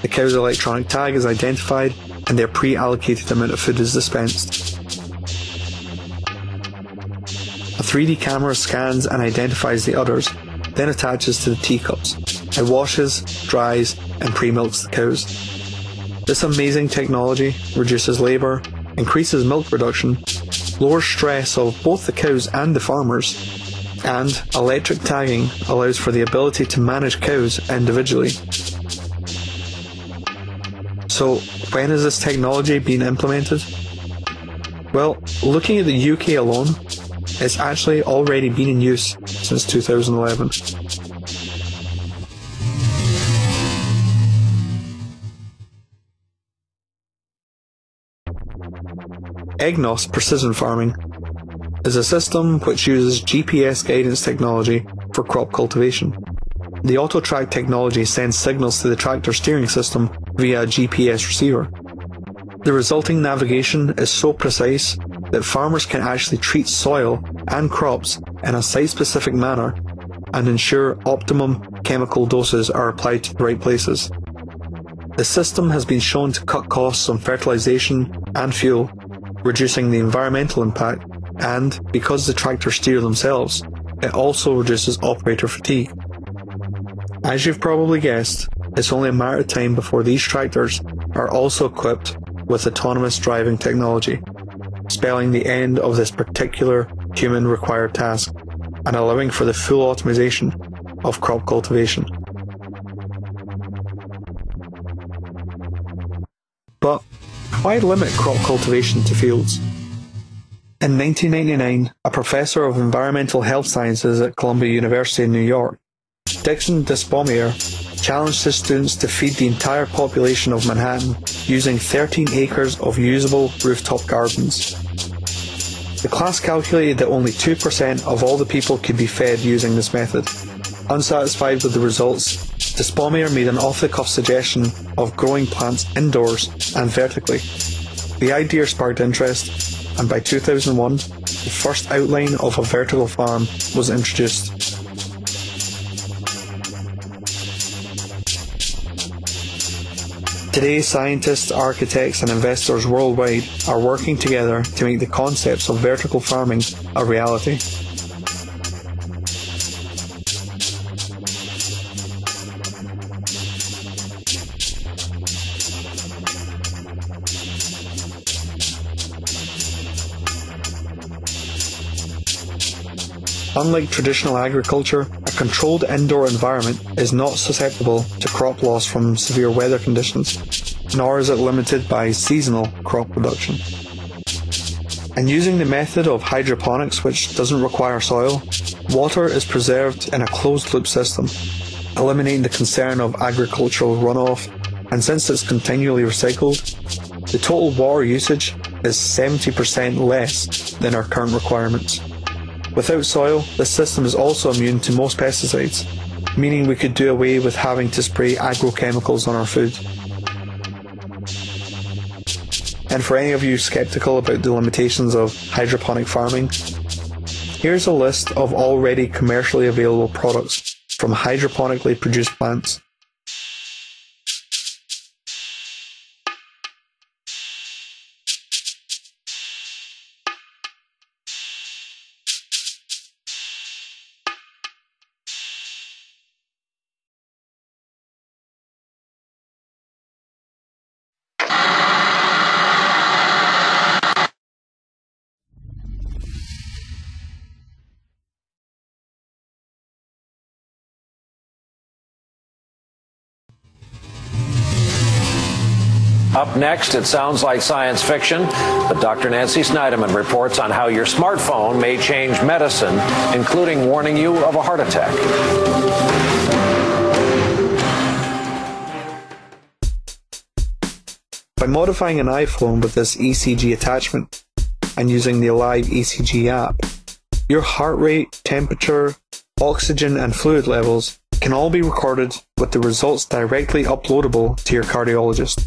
The cow's electronic tag is identified and their pre-allocated amount of food is dispensed. A 3D camera scans and identifies the udders, then attaches to the teacups. It washes, dries, and pre-milks the cows. This amazing technology reduces labour, increases milk production, lowers stress of both the cows and the farmers, and electric tagging allows for the ability to manage cows individually. So, when is this technology being implemented? Well, looking at the UK alone, it's actually already been in use since 2011. EGNOS Precision Farming is a system which uses GPS guidance technology for crop cultivation. The AutoTrack technology sends signals to the tractor steering system via a GPS receiver. The resulting navigation is so precise that farmers can actually treat soil and crops in a site-specific manner and ensure optimum chemical doses are applied to the right places. The system has been shown to cut costs on fertilization and fuel, reducing the environmental impact, and because the tractors steer themselves, it also reduces operator fatigue. As you've probably guessed, it's only a matter of time before these tractors are also equipped with autonomous driving technology, spelling the end of this particular human-required task and allowing for the full automation of crop cultivation. But why limit crop cultivation to fields? In 1999, a professor of environmental health sciences at Columbia University in New York, Dixon Despomier, challenged his students to feed the entire population of Manhattan using 13 acres of usable rooftop gardens. The class calculated that only 2% of all the people could be fed using this method. Unsatisfied with the results, Despomier made an off-the-cuff suggestion of growing plants indoors and vertically. The idea sparked interest, and by 2001, the first outline of a vertical farm was introduced. Today, scientists, architects and investors worldwide are working together to make the concepts of vertical farming a reality. Unlike traditional agriculture, a controlled indoor environment is not susceptible to crop loss from severe weather conditions, nor is it limited by seasonal crop production. And using the method of hydroponics, which doesn't require soil, water is preserved in a closed-loop system, eliminating the concern of agricultural runoff, and since it's continually recycled, the total water usage is 70% less than our current requirements. Without soil, the system is also immune to most pesticides, meaning we could do away with having to spray agrochemicals on our food. And for any of you skeptical about the limitations of hydroponic farming, here's a list of already commercially available products from hydroponically produced plants. Up next, it sounds like science fiction, but Dr. Nancy Snyderman reports on how your smartphone may change medicine, including warning you of a heart attack. By modifying an iPhone with this ECG attachment and using the Alive ECG app, your heart rate, temperature, oxygen and fluid levels can all be recorded with the results directly uploadable to your cardiologist.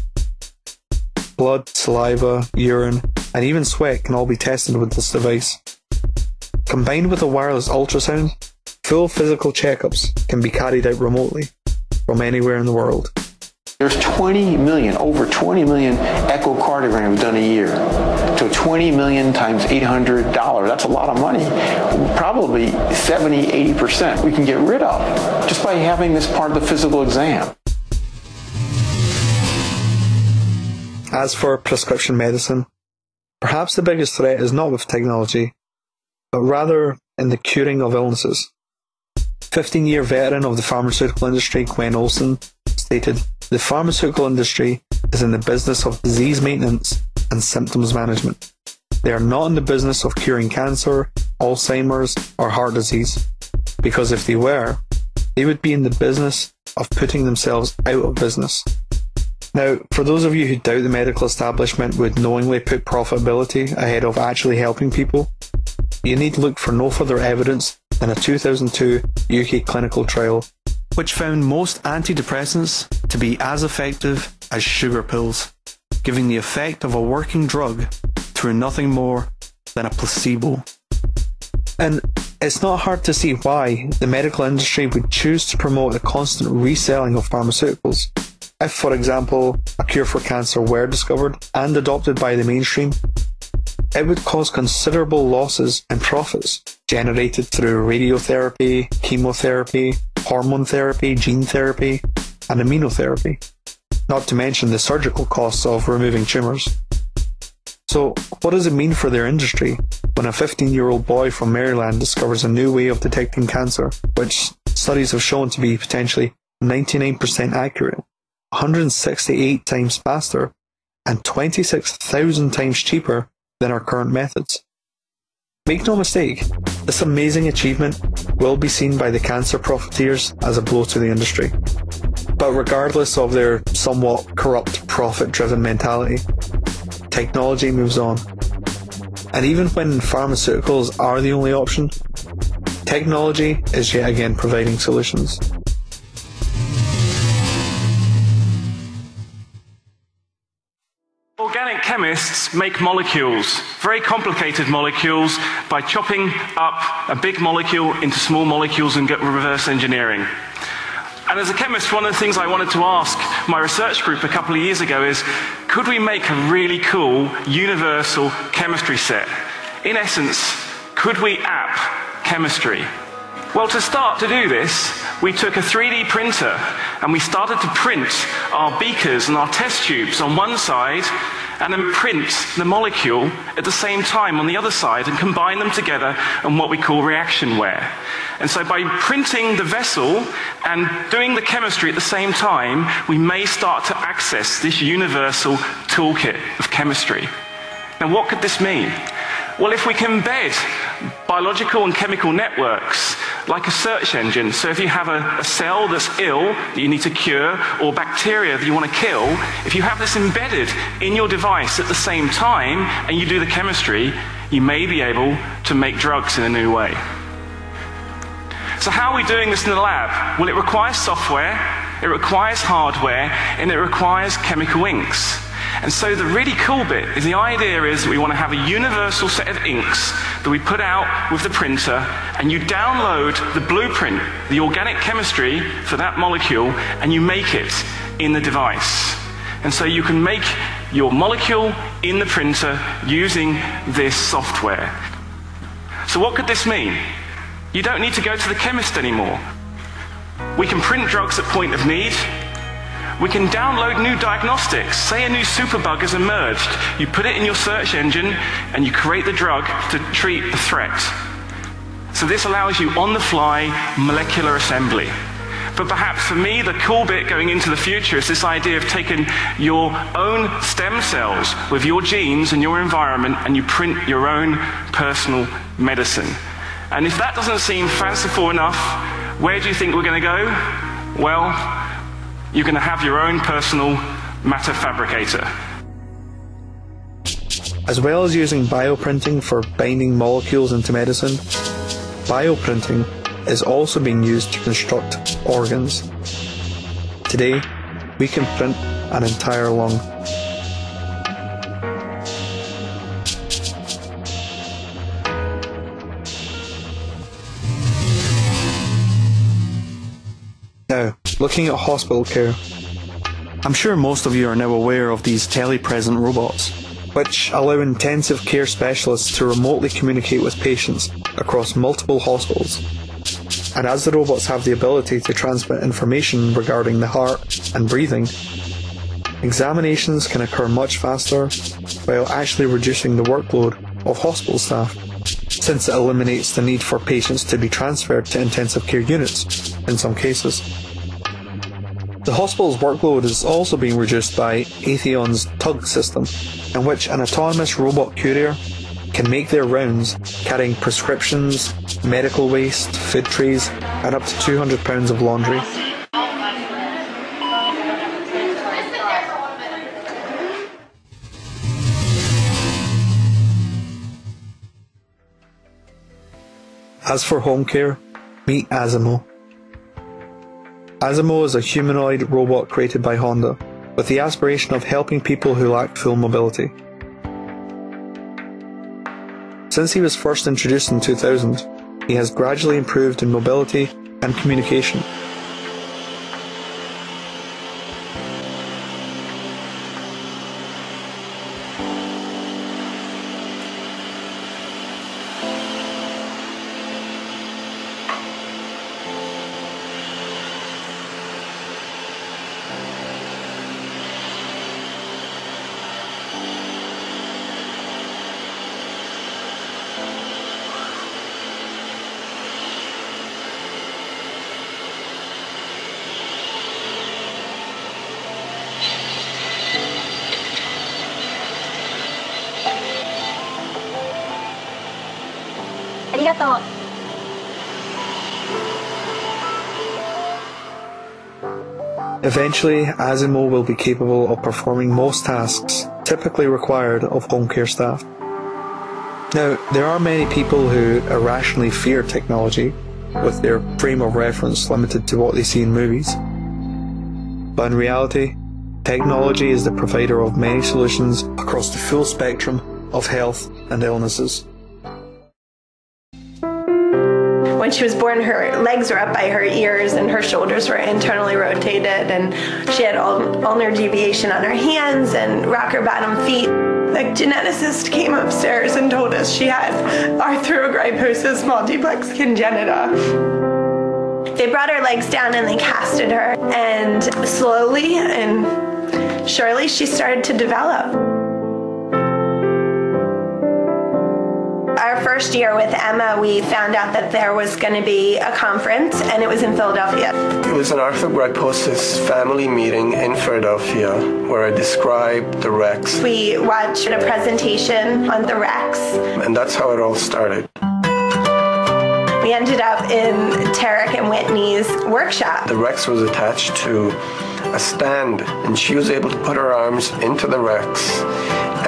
Blood, saliva, urine, and even sweat can all be tested with this device. Combined with a wireless ultrasound, full physical checkups can be carried out remotely from anywhere in the world. There's 20 million, over 20 million echocardiograms done a year. So 20 million times $800, that's a lot of money. Probably 70–80% we can get rid of just by having this part of the physical exam. As for prescription medicine, perhaps the biggest threat is not with technology, but rather in the curing of illnesses. 15-year veteran of the pharmaceutical industry, Gwen Olson, stated, "The pharmaceutical industry is in the business of disease maintenance and symptoms management. They are not in the business of curing cancer, Alzheimer's, or heart disease, because if they were, they would be in the business of putting themselves out of business." Now, for those of you who doubt the medical establishment would knowingly put profitability ahead of actually helping people, you need look for no further evidence than a 2002 UK clinical trial, which found most antidepressants to be as effective as sugar pills, giving the effect of a working drug through nothing more than a placebo. And It's not hard to see why the medical industry would choose to promote the constant reselling of pharmaceuticals. If, for example, a cure for cancer were discovered and adopted by the mainstream, it would cause considerable losses in profits generated through radiotherapy, chemotherapy, hormone therapy, gene therapy, and immunotherapy, not to mention the surgical costs of removing tumours. So, what does it mean for their industry when a 15-year-old boy from Maryland discovers a new way of detecting cancer, which studies have shown to be potentially 99% accurate, 168 times faster, and 26,000 times cheaper than our current methods? Make no mistake, this amazing achievement will be seen by the cancer profiteers as a blow to the industry. But regardless of their somewhat corrupt, profit-driven mentality, technology moves on. And even when pharmaceuticals are the only option, technology is yet again providing solutions. Organic chemists make molecules, very complicated molecules, by chopping up a big molecule into small molecules and get reverse engineering. And as a chemist, one of the things I wanted to ask my research group a couple of years ago is, could we make a really cool universal chemistry set? In essence, could we app chemistry? Well, to start to do this, we took a 3D printer and we started to print our beakers and our test tubes on one side and then print the molecule at the same time on the other side and combine them together in what we call reactionware. And so by printing the vessel and doing the chemistry at the same time, we may start to access this universal toolkit of chemistry. Now, what could this mean? Well, if we can embed biological and chemical networks like a search engine, so if you have a cell that's ill that you need to cure, or bacteria that you want to kill, if you have this embedded in your device at the same time and you do the chemistry, you may be able to make drugs in a new way. So how are we doing this in the lab? Well, it requires software, it requires hardware, and it requires chemical inks. And so the really cool bit is the idea is that we want to have a universal set of inks that we put out with the printer, and you download the blueprint, the organic chemistry for that molecule, and you make it in the device. And so you can make your molecule in the printer using this software. So what could this mean? You don't need to go to the chemist anymore. We can print drugs at point of need. We can download new diagnostics. Say a new superbug has emerged. You put it in your search engine and you create the drug to treat the threat. So this allows you on-the-fly molecular assembly. But perhaps for me, the cool bit going into the future is this idea of taking your own stem cells with your genes and your environment, and you print your own personal medicine. And if that doesn't seem fanciful enough, where do you think we're going to go? Well, you're going to have your own personal matter fabricator. As well as using bioprinting for binding molecules into medicine, bioprinting is also being used to construct organs. Today, we can print an entire lung. Now, looking at hospital care, I'm sure most of you are now aware of these telepresent robots, which allow intensive care specialists to remotely communicate with patients across multiple hospitals. And as the robots have the ability to transmit information regarding the heart and breathing, examinations can occur much faster while actually reducing the workload of hospital staff, since it eliminates the need for patients to be transferred to intensive care units in some cases. The hospital's workload is also being reduced by Aethion's TUG system, in which an autonomous robot courier can make their rounds carrying prescriptions, medical waste, food trays, and up to 200 pounds of laundry. As for home care, meet Asimo. Asimo is a humanoid robot created by Honda, with the aspiration of helping people who lack full mobility. Since he was first introduced in 2000, he has gradually improved in mobility and communication. Eventually, Asimo will be capable of performing most tasks typically required of home care staff. Now, there are many people who irrationally fear technology, with their frame of reference limited to what they see in movies. But in reality, technology is the provider of many solutions across the full spectrum of health and illnesses. When she was born, her legs were up by her ears and her shoulders were internally rotated, and she had ulnar deviation on her hands and rocker bottom feet. The geneticist came upstairs and told us she had arthrogryposis multiplex congenita. They brought her legs down and they casted her, and slowly and surely she started to develop. Our first year with Emma, we found out that there was going to be a conference, and it was in Philadelphia. It was an arthrogryposis family meeting in Philadelphia where I described the REX. We watched a presentation on the REX. And that's how it all started. We ended up in Tarek and Whitney's workshop. The REX was attached to a stand, and she was able to put her arms into the REX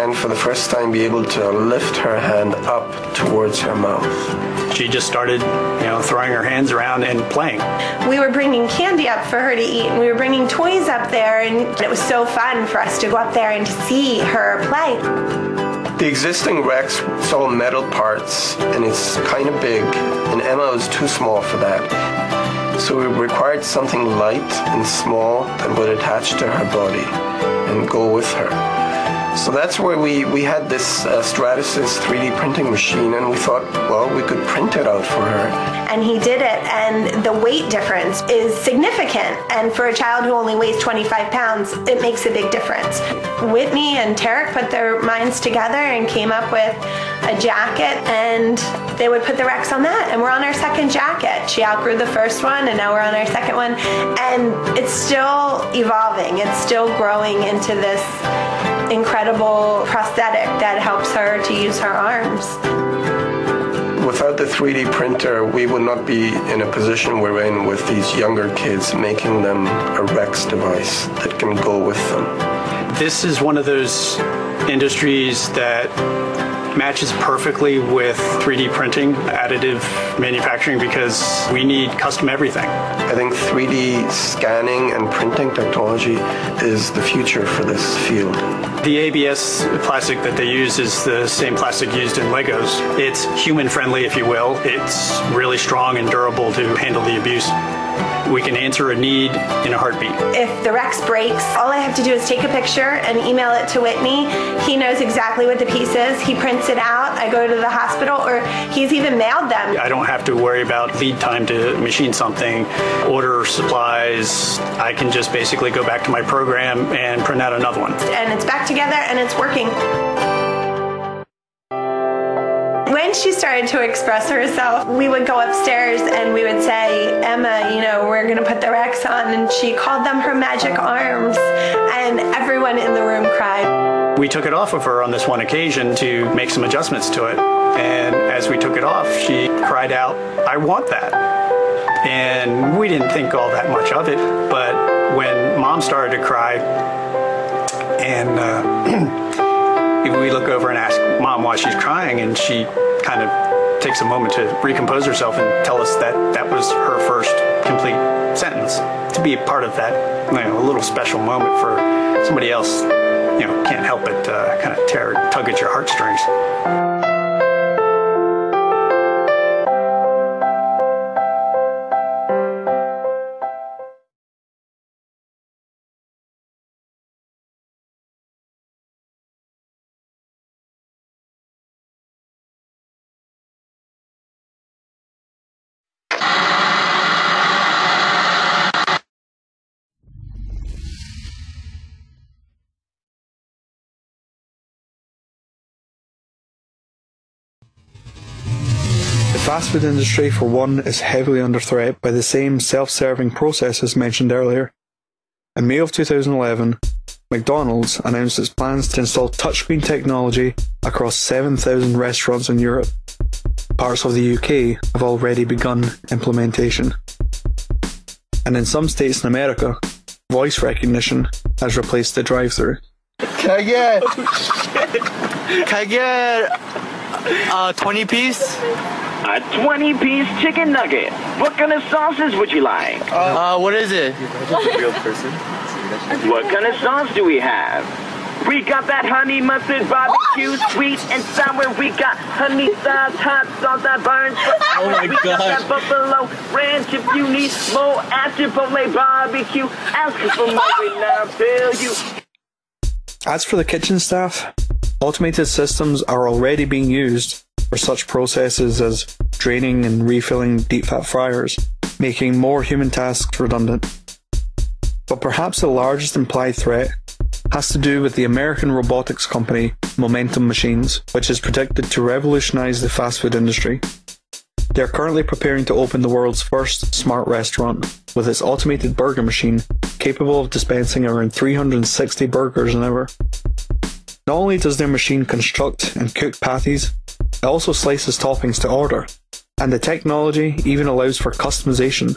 and for the first time be able to lift her hand up towards her mouth. She just started, throwing her hands around and playing. We were bringing candy up for her to eat, and we were bringing toys up there, and it was so fun for us to go up there and to see her play. The existing REX is all metal parts, and it's kind of big, and Emma was too small for that. So we required something light and small that would attach to her body and go with her. So that's where we had this Stratasys 3D printing machine, and we thought, well, we could print it out for her. And he did it, and the weight difference is significant. And for a child who only weighs 25 pounds, it makes a big difference. Whitney and Tarek put their minds together and came up with a jacket, and they would put the REX on that. And we're on our second jacket. She outgrew the first one, and now we're on our second one. And it's still evolving. It's still growing into this incredible prosthetic that helps her to use her arms. Without the 3D printer, we would not be in a position we're in with these younger kids, making them a REX device that can go with them. This is one of those industries that matches perfectly with 3D printing, additive manufacturing, because we need custom everything. I think 3D scanning and printing technology is the future for this field. The ABS plastic that they use is the same plastic used in Legos. It's human friendly, if you will. It's really strong and durable to handle the abuse. We can answer a need in a heartbeat. If the REX breaks, all I have to do is take a picture and email it to Whitney. He knows exactly what the piece is. He prints it out. I go to the hospital, or he's even mailed them. I don't have to worry about lead time to machine something, order supplies. I can just basically go back to my program and print out another one. And it's back together and it's working. When she started to express herself, we would go upstairs and we would say, Emma, we're going to put the REX on. And she called them her magic arms. And everyone in the room cried. We took it off of her on this one occasion to make some adjustments to it. And as we took it off, she cried out, I want that. And we didn't think all that much of it. But when Mom started to cry, and we look over and ask Mom why she's crying, and she kind of takes a moment to recompose herself and tell us that that was her first complete sentence. To be a part of that, a little special moment for somebody else, can't help but kind of tug at your heartstrings. fast food industry, for one, is heavily under threat by the same self-serving processes mentioned earlier. In May of 2011, McDonald's announced its plans to install touchscreen technology across 7,000 restaurants in Europe. Parts of the UK have already begun implementation. And in some states in America, voice recognition has replaced the drive-thru. Can I get a 20-piece? A 20-piece chicken nugget. What kind of sauces would you like? What is it? Real person. What kind of sauce do we have? We got that honey mustard barbecue, sweet and sour. We got honey sauce, hot sauce that burns. Oh my we got that buffalo ranch if you need more at Chipotle barbecue. Ask us for more and I'll tell you. As for the kitchen staff, automated systems are already being used for such processes as draining and refilling deep fat fryers, making more human tasks redundant. But perhaps the largest implied threat has to do with the American robotics company Momentum Machines, which is predicted to revolutionize the fast food industry. They are currently preparing to open the world's first smart restaurant, with its automated burger machine capable of dispensing around 360 burgers an hour. Not only does their machine construct and cook patties, it also slices toppings to order, and the technology even allows for customization,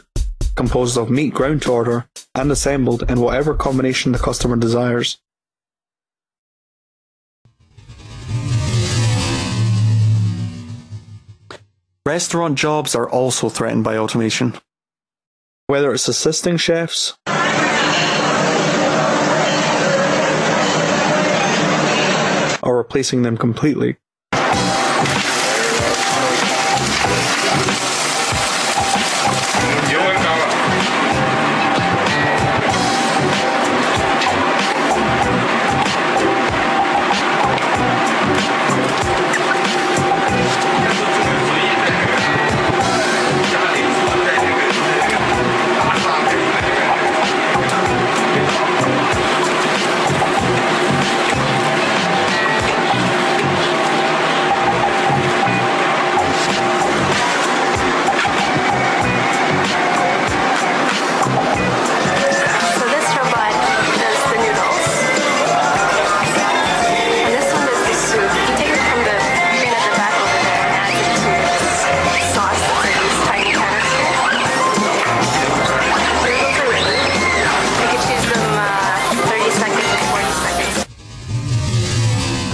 composed of meat ground to order and assembled in whatever combination the customer desires. Restaurant jobs are also threatened by automation. Whether it's assisting chefs, or replacing them completely.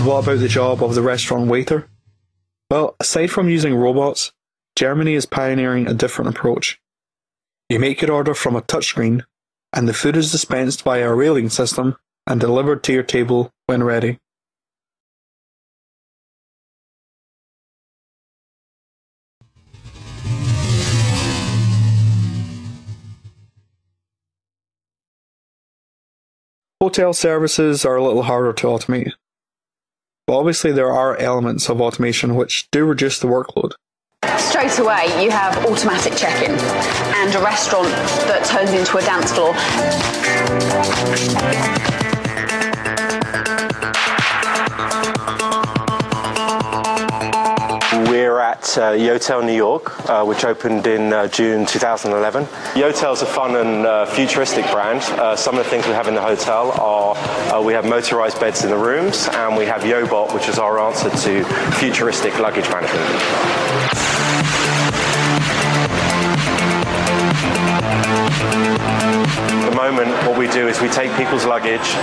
What about the job of the restaurant waiter? Well, aside from using robots, Germany is pioneering a different approach. You make your order from a touchscreen, and the food is dispensed via a railing system and delivered to your table when ready. Hotel services are a little harder to automate. But obviously there are elements of automation which do reduce the workload. Straight away you have automatic check-in and a restaurant that turns into a dance floor. We're at Yotel New York, which opened in June 2011. Yotel's a fun and futuristic brand. Some of the things we have in the hotel are we have motorized beds in the rooms, and we have Yobot, which is our answer to futuristic luggage management. At the moment, what we do is we take people's luggage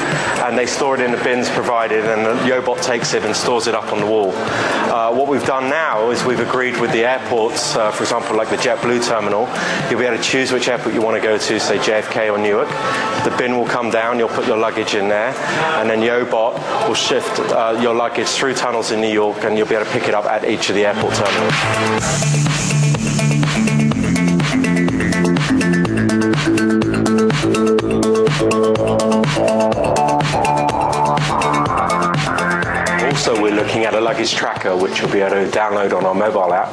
and they store it in the bins provided, and the Yobot takes it and stores it up on the wall. What we've done now is we've agreed with the airports, for example, like the JetBlue terminal. You'll be able to choose which airport you want to go to, say JFK or Newark. The bin will come down, you'll put your luggage in there, and then Yobot will shift your luggage through tunnels in New York, and you'll be able to pick it up at each of the airport terminals. Also, we're looking at a luggage tracker, which you'll be able to download on our mobile app.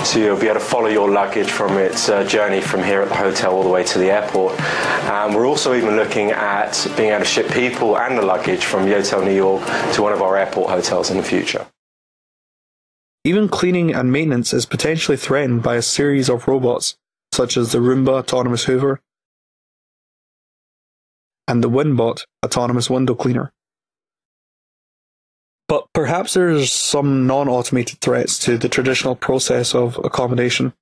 So you'll be able to follow your luggage from its journey from here at the hotel all the way to the airport. We're also even looking at being able to ship people and the luggage from Yotel New York to one of our airport hotels in the future. Even cleaning and maintenance is potentially threatened by a series of robots, such as the Roomba autonomous hoover and the Winbot autonomous window cleaner. But perhaps there's some non-automated threats to the traditional process of accommodation.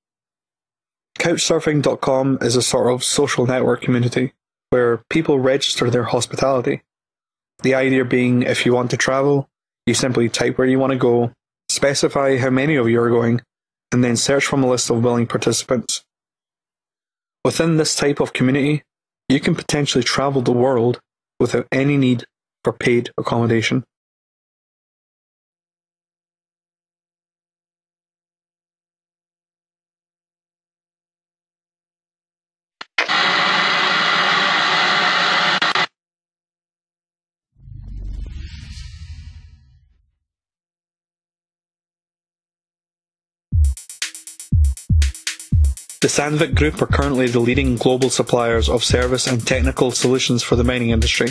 Couchsurfing.com is a sort of social network community where people register their hospitality. The idea being, if you want to travel, you simply type where you want to go, specify how many of you are going, and then search from a list of willing participants. Within this type of community, you can potentially travel the world without any need for paid accommodation. The Sandvik Group are currently the leading global suppliers of service and technical solutions for the mining industry.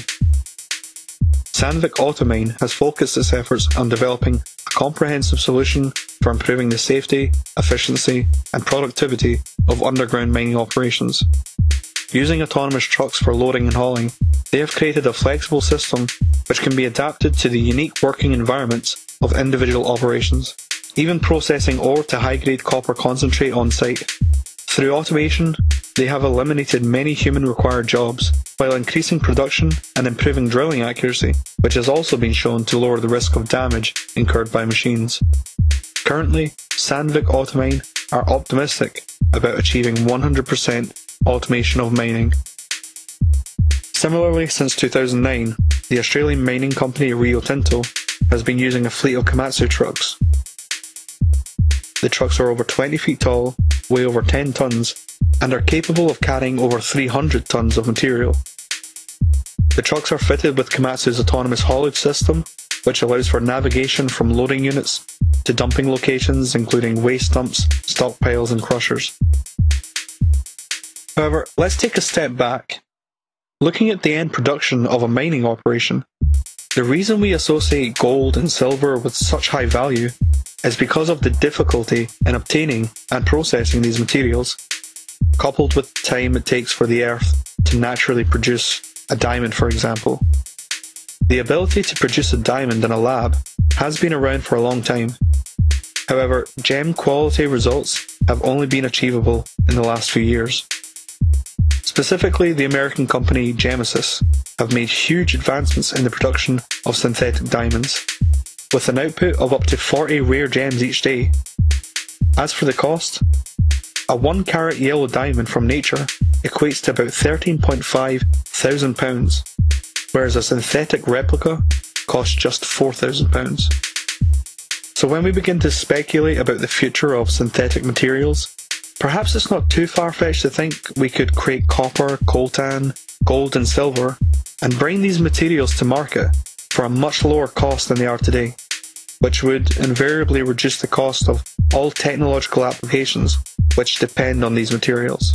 Sandvik Automine has focused its efforts on developing a comprehensive solution for improving the safety, efficiency, and productivity of underground mining operations. Using autonomous trucks for loading and hauling, they have created a flexible system which can be adapted to the unique working environments of individual operations, even processing ore to high-grade copper concentrate on site. Through automation, they have eliminated many human-required jobs, while increasing production and improving drilling accuracy, which has also been shown to lower the risk of damage incurred by machines. Currently, Sandvik Automine are optimistic about achieving 100% automation of mining. Similarly, since 2009, the Australian mining company Rio Tinto has been using a fleet of Komatsu trucks. The trucks are over 20 feet tall, weigh over 10 tons, and are capable of carrying over 300 tons of material. The trucks are fitted with Komatsu's autonomous haulage system, which allows for navigation from loading units to dumping locations including waste dumps, stockpiles and crushers. However, let's take a step back. Looking at the end production of a mining operation, the reason we associate gold and silver with such high value is because of the difficulty in obtaining and processing these materials, coupled with the time it takes for the earth to naturally produce a diamond, for example. The ability to produce a diamond in a lab has been around for a long time. However, gem quality results have only been achievable in the last few years. Specifically, the American company Gemesis have made huge advancements in the production of synthetic diamonds, with an output of up to 40 rare gems each day. As for the cost, a 1 carat yellow diamond from nature equates to about £13,500, whereas a synthetic replica costs just £4,000. So when we begin to speculate about the future of synthetic materials, perhaps it's not too far-fetched to think we could create copper, coltan, gold and silver and bring these materials to market for a much lower cost than they are today, which would invariably reduce the cost of all technological applications which depend on these materials.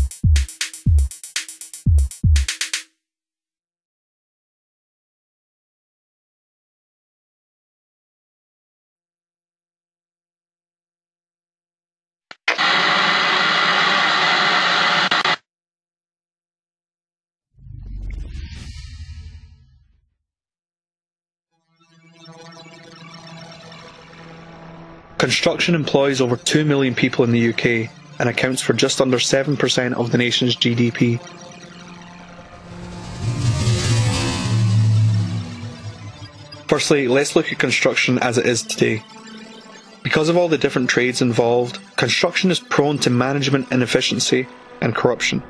Construction employs over 2 million people in the UK and accounts for just under 7% of the nation's GDP. Firstly, let's look at construction as it is today. Because of all the different trades involved, construction is prone to management inefficiency and corruption.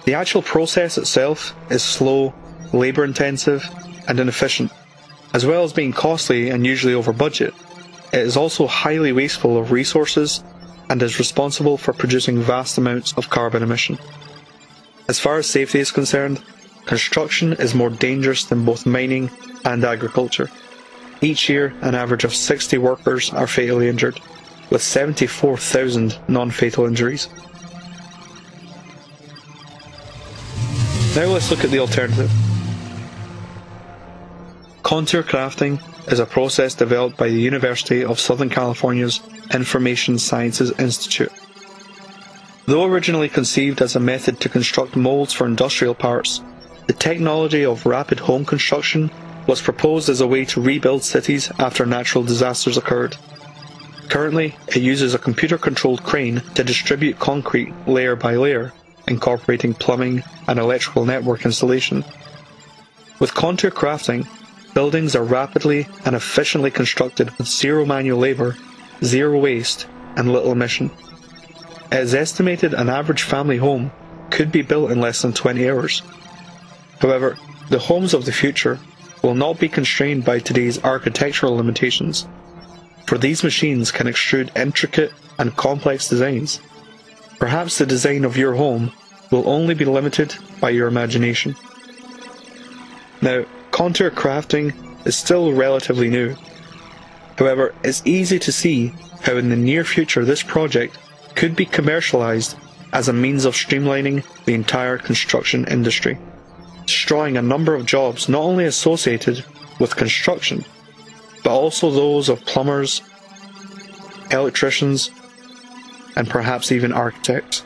The actual process itself is slow, labour-intensive and inefficient, as well as being costly and usually over budget. It is also highly wasteful of resources and is responsible for producing vast amounts of carbon emission. As far as safety is concerned, construction is more dangerous than both mining and agriculture. Each year, an average of 60 workers are fatally injured, with 74,000 non-fatal injuries. Now let's look at the alternative. Contour crafting is a process developed by the University of Southern California's Information Sciences Institute. Though originally conceived as a method to construct molds for industrial parts, the technology of rapid home construction was proposed as a way to rebuild cities after natural disasters occurred. Currently, it uses a computer-controlled crane to distribute concrete layer by layer, incorporating plumbing and electrical network installation. With contour crafting, buildings are rapidly and efficiently constructed with zero manual labour, zero waste, and little emission. It is estimated an average family home could be built in less than 20 hours. However, the homes of the future will not be constrained by today's architectural limitations, for these machines can extrude intricate and complex designs. Perhaps the design of your home will only be limited by your imagination. Now, contour crafting is still relatively new. However, it's easy to see how in the near future this project could be commercialized as a means of streamlining the entire construction industry, destroying a number of jobs not only associated with construction, but also those of plumbers, electricians, and perhaps even architects.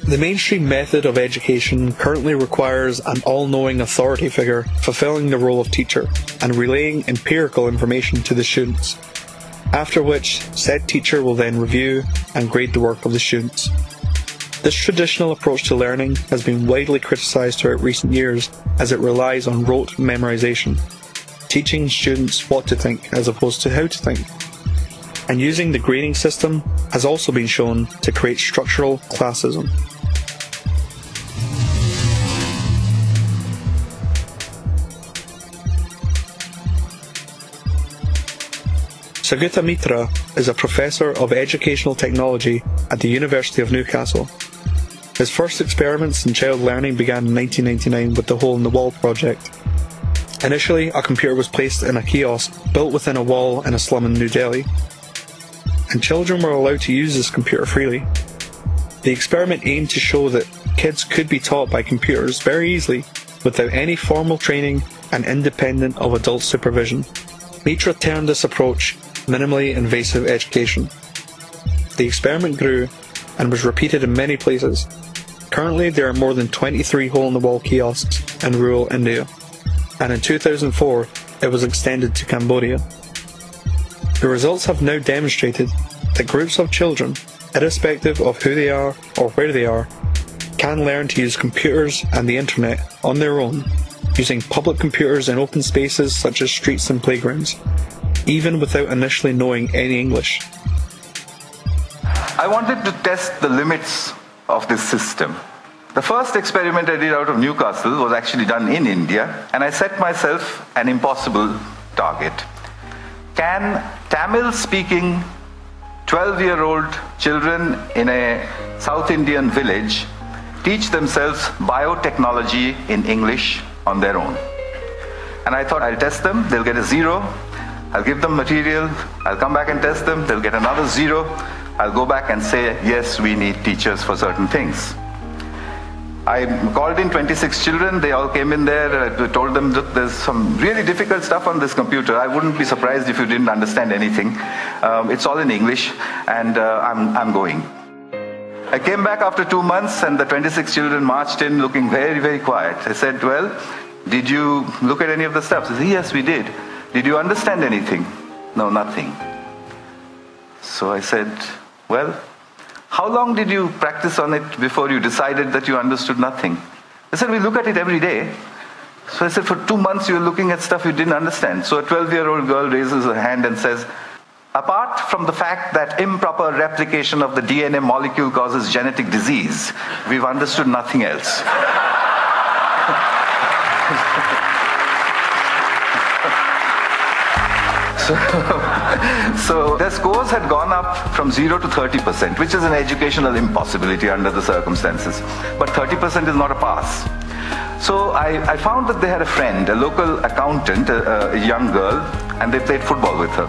The mainstream method of education currently requires an all-knowing authority figure fulfilling the role of teacher and relaying empirical information to the students, after which said teacher will then review and grade the work of the students. This traditional approach to learning has been widely criticised throughout recent years as it relies on rote memorisation, teaching students what to think as opposed to how to think. And using the grading system has also been shown to create structural classism. Sagutha Mitra is a professor of educational technology at the University of Newcastle. His first experiments in child learning began in 1999 with the Hole in the Wall project. Initially, a computer was placed in a kiosk built within a wall in a slum in New Delhi, and children were allowed to use this computer freely. The experiment aimed to show that kids could be taught by computers very easily without any formal training and independent of adult supervision. Mitra termed this approach minimally invasive education. The experiment grew and was repeated in many places. Currently, there are more than 23 hole-in-the-wall kiosks in rural India, and in 2004 it was extended to Cambodia. The results have now demonstrated that groups of children, irrespective of who they are or where they are, can learn to use computers and the internet on their own, using public computers in open spaces such as streets and playgrounds, even without initially knowing any English. I wanted to test the limits of this system. The first experiment I did out of Newcastle was actually done in India, and I set myself an impossible target. Can Tamil-speaking 12-year-old children in a South Indian village teach themselves biotechnology in English on their own? And I thought, I'll test them, they'll get a 0, I'll give them material, I'll come back and test them, they'll get another 0, I'll go back and say, yes, we need teachers for certain things. I called in 26 children, they all came in there, I told them that there's some really difficult stuff on this computer. I wouldn't be surprised if you didn't understand anything. It's all in English, and I'm going. I came back after 2 months, and the 26 children marched in looking very, very quiet. I said, well, did you look at any of the stuff? They said, yes, we did. Did you understand anything? No, nothing. So I said, well, how long did you practice on it before you decided that you understood nothing? They said, we look at it every day. So I said, for 2 months you were looking at stuff you didn't understand. So a 12-year-old girl raises her hand and says, apart from the fact that improper replication of the DNA molecule causes genetic disease, we've understood nothing else. So their scores had gone up from 0 to 30%, which is an educational impossibility under the circumstances. But 30% is not a pass. So I found that they had a friend, a local accountant, a young girl, and they played football with her.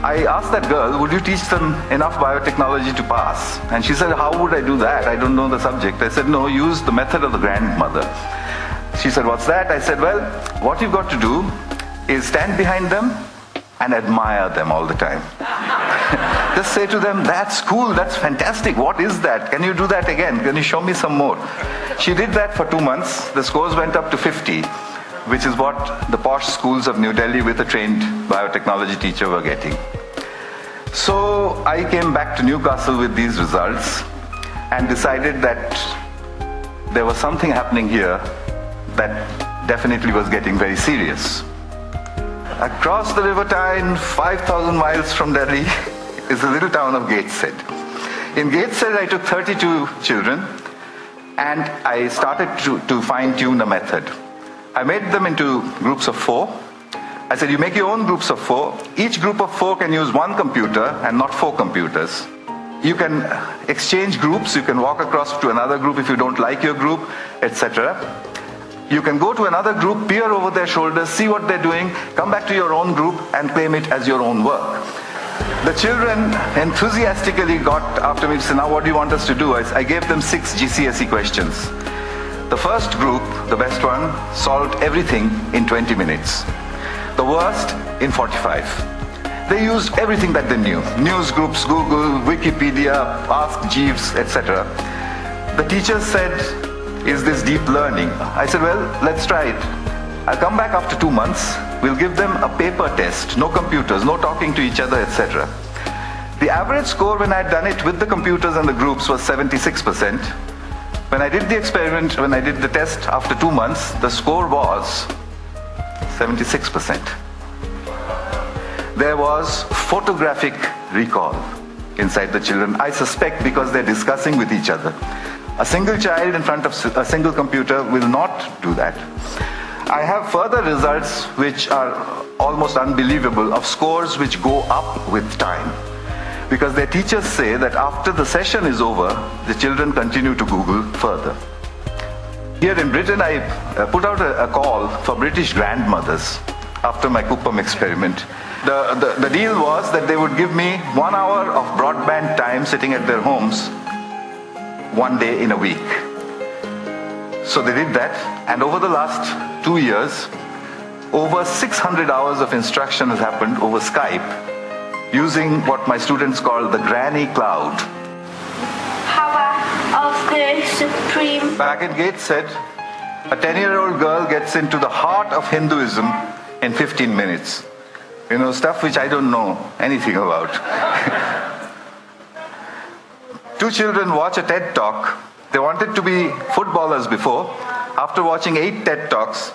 I asked that girl, would you teach them enough biotechnology to pass? And she said, how would I do that? I don't know the subject. I said, no, use the method of the grandmother. She said, what's that? I said, well, what you've got to do is stand behind them and admire them all the time. Just say to them, that's cool, that's fantastic, what is that? Can you do that again? Can you show me some more? She did that for 2 months. The scores went up to 50, which is what the posh schools of New Delhi with a trained biotechnology teacher were getting. So I came back to Newcastle with these results and decided that there was something happening here that definitely was getting very serious. Across the River Tyne, 5,000 miles from Delhi, is the little town of Gateshead. In Gateshead, I took 32 children and I started to fine-tune a method. I made them into groups of 4. I said, you make your own groups of 4. Each group of 4 can use 1 computer and not 4 computers. You can exchange groups, you can walk across to another group if you don't like your group, etc. You can go to another group, peer over their shoulders, see what they're doing, come back to your own group and claim it as your own work. The children enthusiastically got after me and said, now what do you want us to do? I gave them 6 GCSE questions. The first group, the best one, solved everything in 20 minutes. The worst, in 45. They used everything that they knew. News groups, Google, Wikipedia, Ask Jeeves, etc. The teachers said, is this deep learning? I said, well, let's try it. I'll come back after 2 months. We'll give them a paper test, no computers, no talking to each other, etc. The average score when I'd done it with the computers and the groups was 76%. When I did the experiment, when I did the test after 2 months, the score was 76%. There was photographic recall inside the children. I suspect because they're discussing with each other. A single child in front of a single computer will not do that. I have further results which are almost unbelievable of scores which go up with time. Because their teachers say that after the session is over, the children continue to Google further. Here in Britain, I put out a call for British grandmothers after my Kuppam experiment. The deal was that they would give me 1 hour of broadband time sitting at their homes 1 day in a week. So they did that, and over the last 2 years, over 600 hours of instruction has happened over Skype using what my students call the granny cloud. Power of the Supreme. Back in Gateshead, a 10-year-old girl gets into the heart of Hinduism in 15 minutes. You know, stuff which I don't know anything about. 2 children watch a TED Talk. They wanted to be footballers before. After watching 8 TED Talks,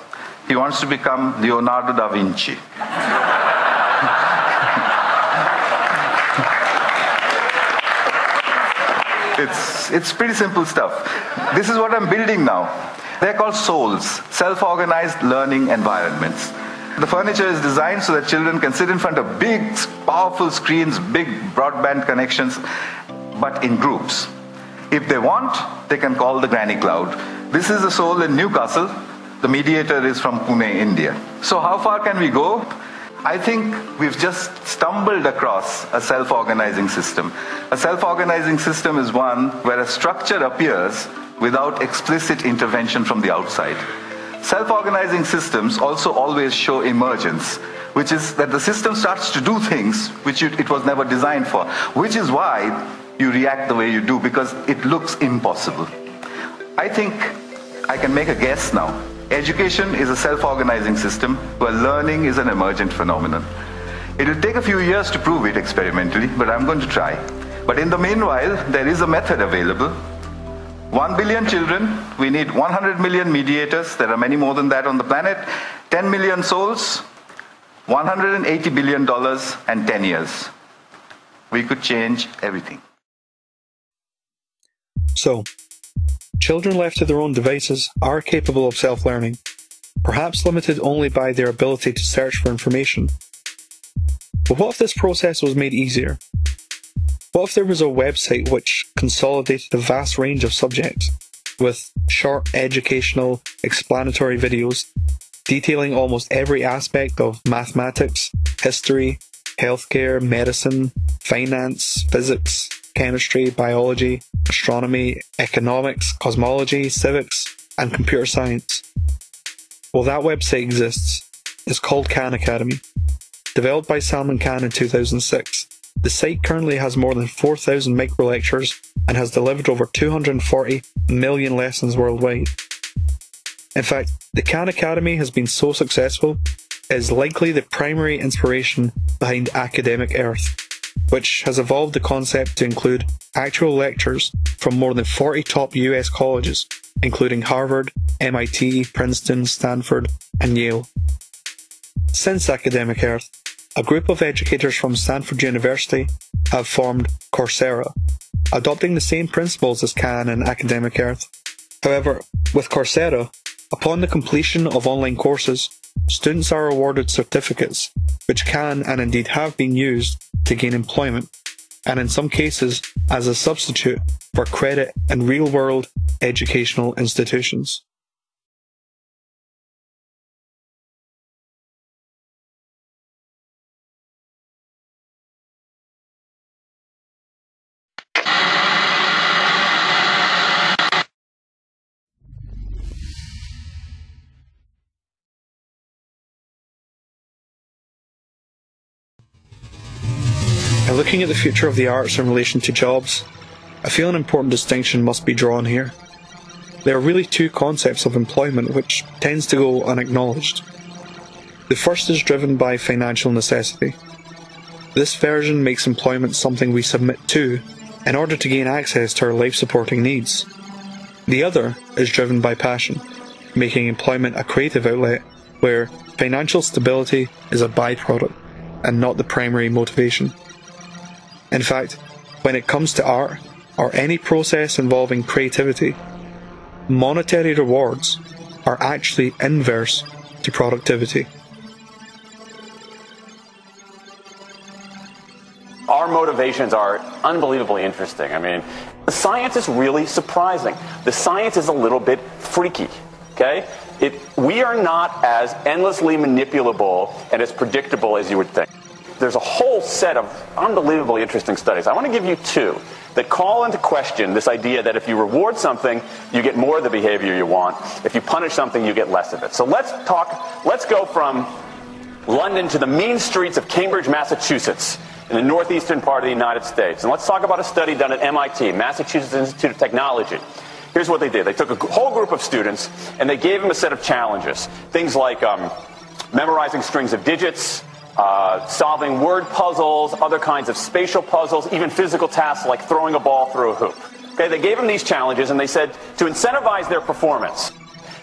he wants to become Leonardo da Vinci. It's pretty simple stuff. This is what I'm building now. They're called SOLs, self-organized learning environments. The furniture is designed so that children can sit in front of big, powerful screens, big broadband connections, but in groups. If they want, they can call the granny cloud. This is a SOL in Newcastle. The mediator is from Pune, India. So how far can we go? I think we've just stumbled across a self-organizing system. A self-organizing system is one where a structure appears without explicit intervention from the outside. Self-organizing systems also always show emergence, which is that the system starts to do things which it was never designed for, which is why you react the way you do, because it looks impossible. I think I can make a guess now. Education is a self-organizing system where learning is an emergent phenomenon. It will take a few years to prove it experimentally, but I'm going to try. But in the meanwhile, there is a method available. 1 billion children, we need 100 million mediators, there are many more than that on the planet, 10 million souls, $180 billion and 10 years. We could change everything. So, children left to their own devices are capable of self-learning. perhaps limited only by their ability to search for information. But what if this process was made easier? What if there was a website which consolidated a vast range of subjects, with short educational, explanatory videos detailing almost every aspect of mathematics, history, healthcare, medicine, finance, physics, chemistry, biology, astronomy, economics, cosmology, civics, and computer science? Well, that website exists. It's called Khan Academy. Developed by Salman Khan in 2006, the site currently has more than 4,000 micro-lectures and has delivered over 240 million lessons worldwide. In fact, the Khan Academy has been so successful, it is likely the primary inspiration behind Academic Earth, which has evolved the concept to include actual lectures from more than 40 top US colleges, including Harvard, MIT, Princeton, Stanford, and Yale. Since Academic Earth, a group of educators from Stanford University have formed Coursera, adopting the same principles as Khan and Academic Earth. However, with Coursera, upon the completion of online courses, students are awarded certificates, which can and indeed have been used to gain employment, and in some cases as a substitute for credit in real-world educational institutions. Now, looking at the future of the arts in relation to jobs, I feel an important distinction must be drawn here. There are really two concepts of employment which tends to go unacknowledged. The first is driven by financial necessity. This version makes employment something we submit to in order to gain access to our life-supporting needs. The other is driven by passion, making employment a creative outlet where financial stability is a byproduct and not the primary motivation. In fact, when it comes to art, or any process involving creativity, monetary rewards are actually inverse to productivity. Our motivations are unbelievably interesting. I mean, the science is really surprising. The science is a little bit freaky, okay? We are not as endlessly manipulable and as predictable as you would think. There's a whole set of unbelievably interesting studies. I want to give you two that call into question this idea that if you reward something, you get more of the behavior you want. If you punish something, you get less of it. So let's go from London to the mean streets of Cambridge, Massachusetts, in the northeastern part of the United States. And let's talk about a study done at MIT, Massachusetts Institute of Technology. Here's what they did. They took a whole group of students and they gave them a set of challenges. Things like memorizing strings of digits, solving word puzzles, other kinds of spatial puzzles, even physical tasks like throwing a ball through a hoop. Okay, they gave them these challenges and they said to incentivize their performance,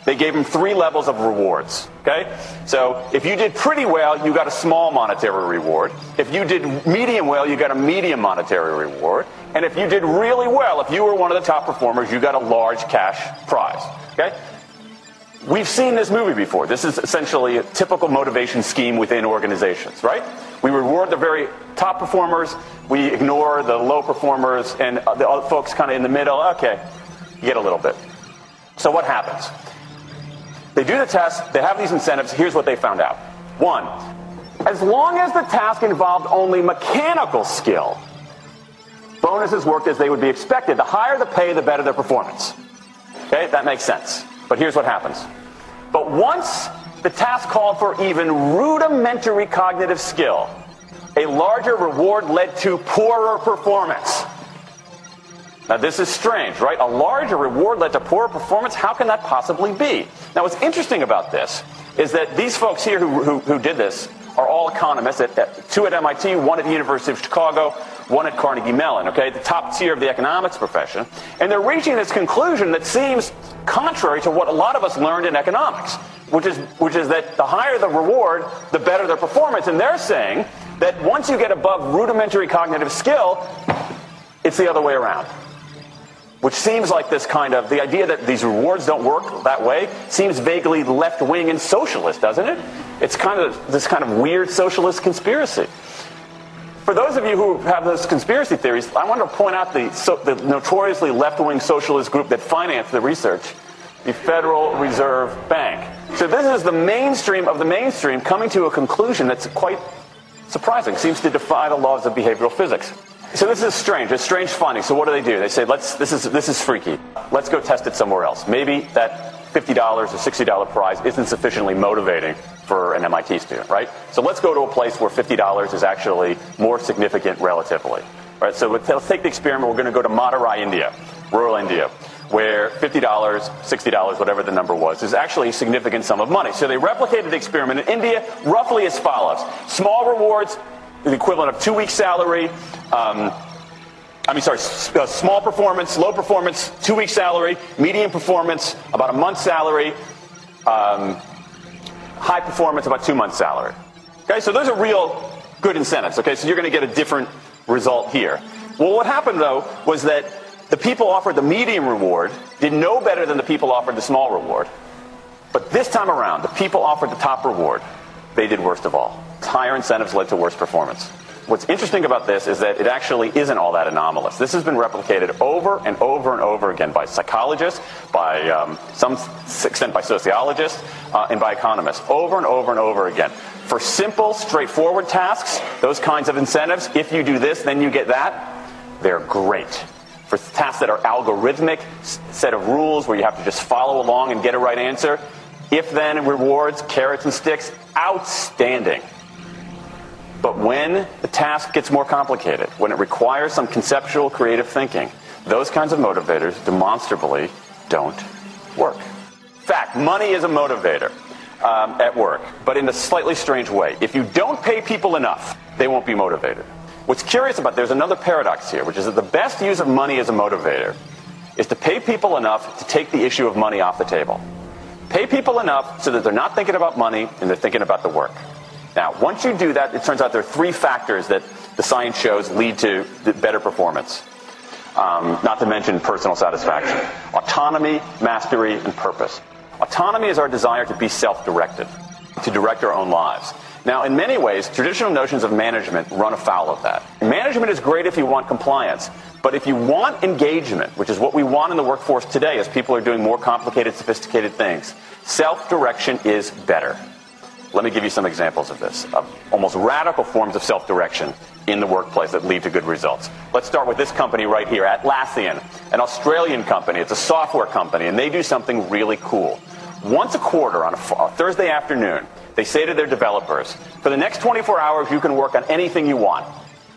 they gave them 3 levels of rewards. Okay, so if you did pretty well, you got a small monetary reward. If you did medium well, you got a medium monetary reward. And if you did really well, if you were one of the top performers, you got a large cash prize. Okay. We've seen this movie before. This is essentially a typical motivation scheme within organizations, right? We reward the very top performers, we ignore the low performers, and the other folks kind of in the middle. Okay, you get a little bit. So what happens? They do the test, they have these incentives. Here's what they found out. 1, as long as the task involved only mechanical skill, bonuses worked as they would be expected. The higher the pay, the better the performance. Okay, that makes sense. But here's what happens. But once the task called for even rudimentary cognitive skill, a larger reward led to poorer performance. Now this is strange, right? A larger reward led to poorer performance? How can that possibly be? Now what's interesting about this is that these folks here who did this are all economists, 2 at MIT, 1 at the University of Chicago, 1 at Carnegie Mellon, okay, the top tier of the economics profession. And they're reaching this conclusion that seems contrary to what a lot of us learned in economics, which is that the higher the reward, the better their performance. And they're saying that once you get above rudimentary cognitive skill, it's the other way around. which seems like this kind of, the idea that these rewards don't work that way seems vaguely left-wing and socialist, doesn't it? It's kind of this kind of weird socialist conspiracy. For those of you who have those conspiracy theories, I want to point out the notoriously left-wing socialist group that financed the research, the Federal Reserve Bank. So this is the mainstream of the mainstream coming to a conclusion that's quite surprising, seems to defy the laws of behavioral physics. So this is strange. It's strange finding. So what do? They say, this is freaky. Let's go test it somewhere else. Maybe that $50 or $60 prize isn't sufficiently motivating for an MIT student, right? So let's go to a place where $50 is actually more significant relatively. Right? So let's take the experiment. We're going to go to Madurai, India, rural India, where $50, $60, whatever the number was, is actually a significant sum of money. So they replicated the experiment in India roughly as follows. Small rewards, the equivalent of 2 weeks' salary. Small performance, low performance, 2 weeks' salary. Medium performance, about a month's salary. High performance, about 2 months' salary. Okay, so those are real good incentives. Okay, so you're going to get a different result here. Well, what happened, though, was that the people offered the medium reward did no better than the people offered the small reward. But this time around, the people offered the top reward. They did worst of all. Higher incentives led to worse performance. What's interesting about this is that it actually isn't all that anomalous. This has been replicated over and over and over again by psychologists, by some extent by sociologists, and by economists, over and over and over again. For simple, straightforward tasks, those kinds of incentives, if you do this, then you get that, they're great. For tasks that are algorithmic, set of rules where you have to just follow along and get a right answer, if-then rewards, carrots and sticks, outstanding. But when the task gets more complicated, when it requires some conceptual creative thinking, those kinds of motivators demonstrably don't work. In fact, money is a motivator at work, but in a slightly strange way. If you don't pay people enough, they won't be motivated. What's curious about, there's another paradox here, which is that the best use of money as a motivator is to pay people enough to take the issue of money off the table. Pay people enough so that they're not thinking about money and they're thinking about the work. Now, once you do that, it turns out there are three factors that the science shows lead to better performance. Not to mention personal satisfaction. Autonomy, mastery, and purpose. Autonomy is our desire to be self-directed, to direct our own lives. Now, in many ways, traditional notions of management run afoul of that. Management is great if you want compliance, but if you want engagement, which is what we want in the workforce today as people are doing more complicated, sophisticated things, self-direction is better. Let me give you some examples of this, of almost radical forms of self-direction in the workplace that lead to good results. Let's start with this company right here, Atlassian, an Australian company. It's a software company, and they do something really cool. Once a quarter on a Thursday afternoon, they say to their developers, for the next 24 hours, you can work on anything you want.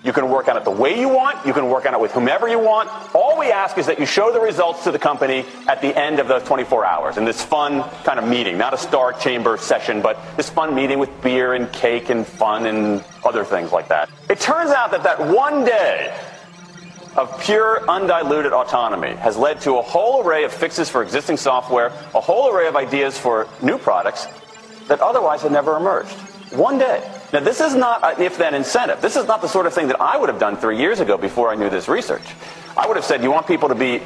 You can work on it the way you want. You can work on it with whomever you want. All we ask is that you show the results to the company at the end of those 24 hours in this fun kind of meeting, not a star chamber session, but this fun meeting with beer and cake and fun and other things like that. It turns out that that one day of pure, undiluted autonomy has led to a whole array of fixes for existing software, a whole array of ideas for new products that otherwise had never emerged. One day. Now, this is not an if-then incentive. This is not the sort of thing that I would have done 3 years ago before I knew this research. I would have said, you want people to be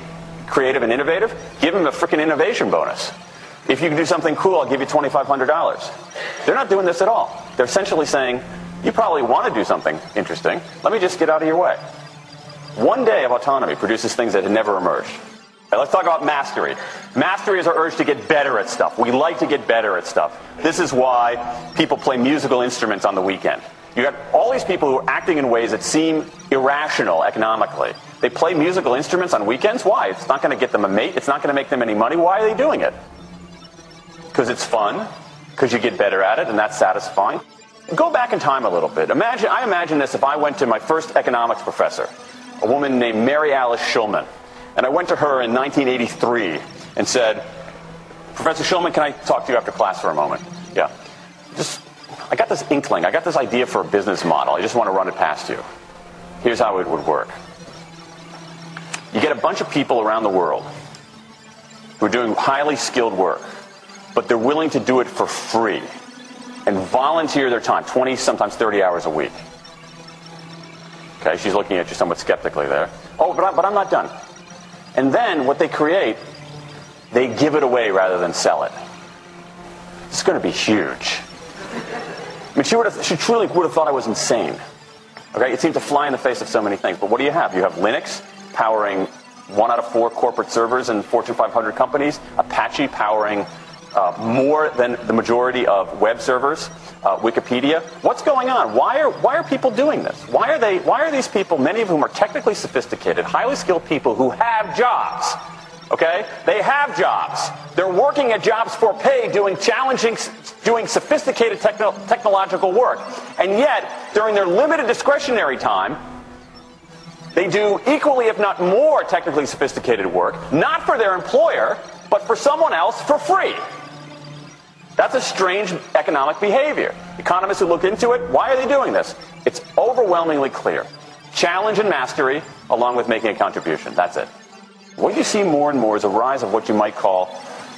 creative and innovative? Give them a frickin' innovation bonus. If you can do something cool, I'll give you $2,500. They're not doing this at all. They're essentially saying, you probably want to do something interesting. Let me just get out of your way. One day of autonomy produces things that had never emerged. Now, let's talk about mastery. Mastery is our urge to get better at stuff. We like to get better at stuff. This is why people play musical instruments on the weekend. You got all these people who are acting in ways that seem irrational economically. They play musical instruments on weekends. Why? It's not going to get them a mate. It's not going to make them any money. Why are they doing it? Because it's fun. Because you get better at it, and that's satisfying. Go back in time a little bit. I imagine this if I went to my first economics professor, a woman named Mary Alice Shulman. And I went to her in 1983 and said, Professor Shulman, can I talk to you after class for a moment? Yeah. I got this inkling. I got this idea for a business model. I just want to run it past you. Here's how it would work. You get a bunch of people around the world who are doing highly skilled work, but they're willing to do it for free and volunteer their time, 20, sometimes 30 hours a week. Okay, she's looking at you somewhat skeptically there. Oh, but I'm not done. And then what they create, they give it away rather than sell it. It's going to be huge. I mean, she truly would have thought I was insane. Okay, it seemed to fly in the face of so many things. But what do you have? You have Linux powering 1 out of 4 corporate servers in Fortune 500 companies. Apache powering more than the majority of web servers. Wikipedia. What's going on? Why are people doing this? Why are these people, many of whom are technically sophisticated, highly skilled people who have jobs? Okay? They have jobs. They're working at jobs for pay, doing sophisticated technological work. And yet, during their limited discretionary time, they do equally, if not more, technically sophisticated work, not for their employer, but for someone else for free. That's a strange economic behavior. Economists who look into it, why are they doing this? It's overwhelmingly clear. Challenge and mastery, along with making a contribution. That's it. What you see more and more is a rise of what you might call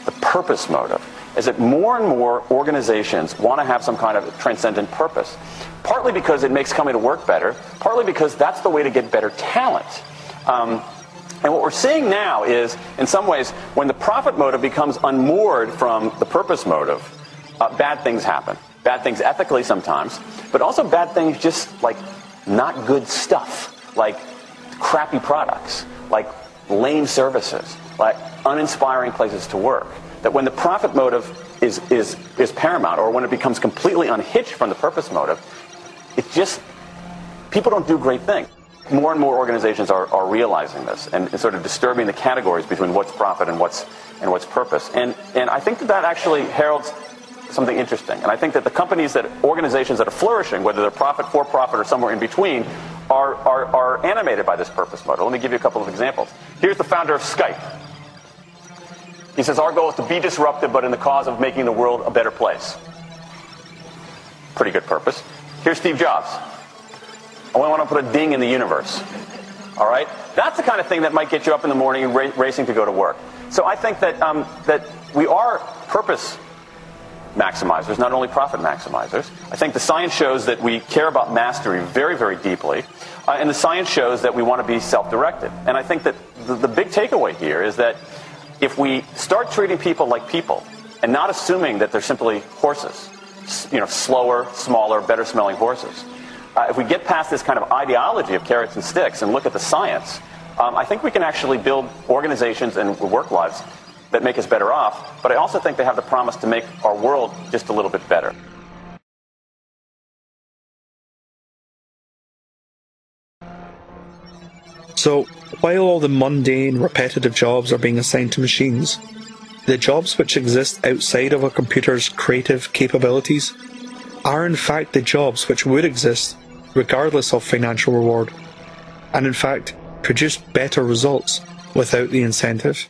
the purpose motive, is that more and more organizations want to have some kind of transcendent purpose, partly because it makes coming to work better, partly because that's the way to get better talent. And what we're seeing now is, in some ways, when the profit motive becomes unmoored from the purpose motive, bad things happen. Bad things ethically sometimes, but also bad things just like not good stuff, like crappy products, like lame services, like uninspiring places to work. That when the profit motive is paramount, or when it becomes completely unhitched from the purpose motive, it just, people don't do great things. More and more organizations are realizing this and sort of disturbing the categories between what's profit and what's purpose. And I think that actually heralds something interesting. And I think that the organizations that are flourishing, whether they're profit, for profit, or somewhere in between, are animated by this purpose motive. Let me give you a couple of examples. Here's the founder of Skype. He says, our goal is to be disruptive, but in the cause of making the world a better place. Pretty good purpose. Here's Steve Jobs. I want to put a ding in the universe. All right? That's the kind of thing that might get you up in the morning and racing to go to work. So I think that that we are purpose maximizers, not only profit maximizers. I think the science shows that we care about mastery very, very deeply. And the science shows that we want to be self-directed. And I think that the big takeaway here is that if we start treating people like people and not assuming that they're simply horses, slower, smaller, better-smelling horses, if we get past this kind of ideology of carrots and sticks and look at the science, I think we can actually build organizations and work lives that make us better off, but I also think they have the promise to make our world just a little bit better. So, while all the mundane, repetitive jobs are being assigned to machines, the jobs which exist outside of a computer's creative capabilities are in fact the jobs which would exist regardless of financial reward, and in fact produce better results without the incentive.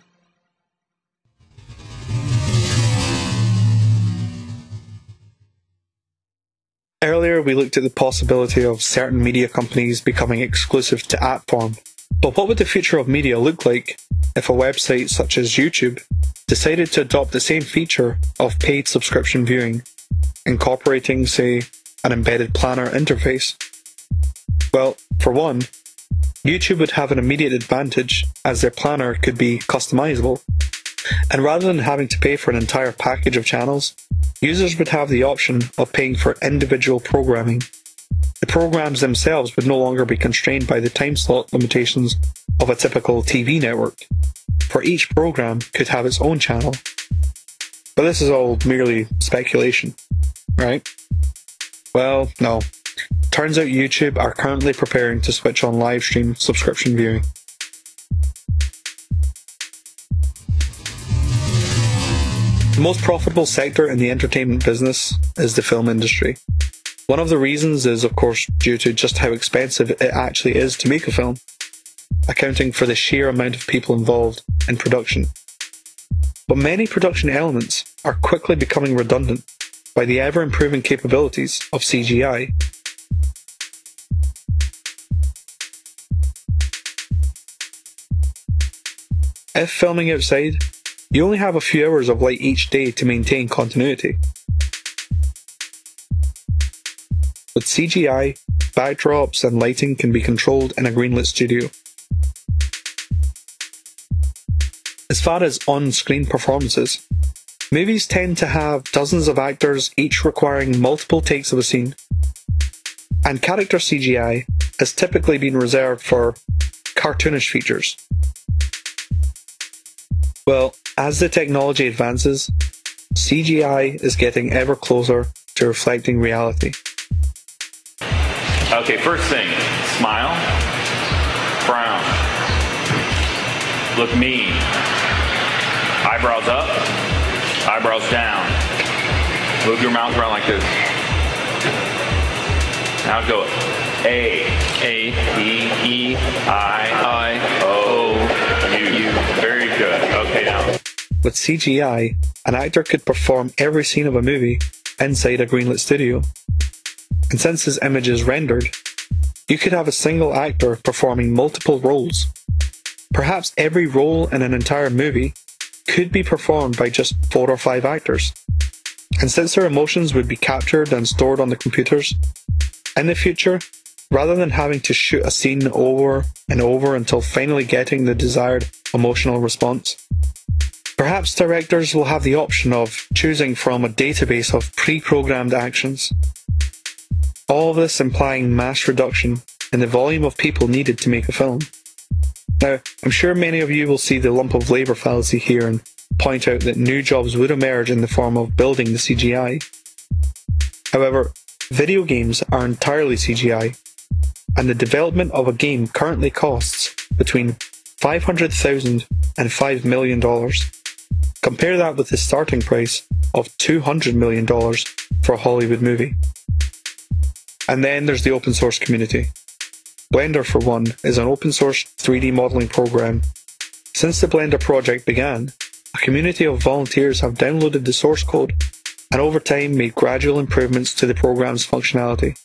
Earlier we looked at the possibility of certain media companies becoming exclusive to app form, but what would the future of media look like if a website such as YouTube decided to adopt the same feature of paid subscription viewing, incorporating, say, an embedded planner interface? Well, for one, YouTube would have an immediate advantage as their planner could be customizable, and rather than having to pay for an entire package of channels, users would have the option of paying for individual programming. The programs themselves would no longer be constrained by the time slot limitations of a typical TV network, for each program could have its own channel. But this is all merely speculation, right? Well, no. Turns out YouTube are currently preparing to switch on live stream subscription viewing. The most profitable sector in the entertainment business is the film industry. One of the reasons is, of course, due to just how expensive it actually is to make a film, accounting for the sheer amount of people involved in production. But many production elements are quickly becoming redundant by the ever-improving capabilities of CGI. If filming outside, you only have a few hours of light each day to maintain continuity. With CGI, backdrops and lighting can be controlled in a greenlit studio. As far as on-screen performances, movies tend to have dozens of actors, each requiring multiple takes of a scene. And character CGI has typically been reserved for cartoonish features. Well, as the technology advances, CGI is getting ever closer to reflecting reality. Okay, first thing, smile, frown, look mean, eyebrows up, eyebrows down, move your mouth around like this. Now go A, E, I, O, U. Very good. Okay, now. With CGI, an actor could perform every scene of a movie inside a greenlit studio. And since this image is rendered, you could have a single actor performing multiple roles. Perhaps every role in an entire movie could be performed by just 4 or 5 actors. And since their emotions would be captured and stored on the computers, in the future, rather than having to shoot a scene over and over until finally getting the desired emotional response, perhaps directors will have the option of choosing from a database of pre-programmed actions. All of this implying mass reduction in the volume of people needed to make a film. Now, I'm sure many of you will see the lump of labour fallacy here and point out that new jobs would emerge in the form of building the CGI. However, video games are entirely CGI, and the development of a game currently costs between $500,000 and $5 million. Compare that with the starting price of $200 million for a Hollywood movie. And then there's the open source community. Blender, for one, is an open source 3D modeling program. Since the Blender project began, a community of volunteers have downloaded the source code and over time made gradual improvements to the program's functionality.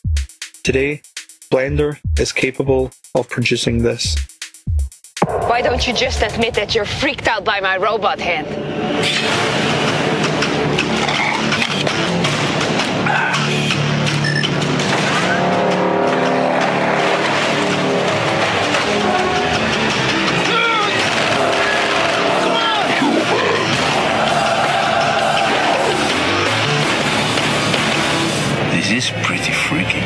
Today, Blender is capable of producing this. Why don't you just admit that you're freaked out by my robot hand? This is pretty freaky.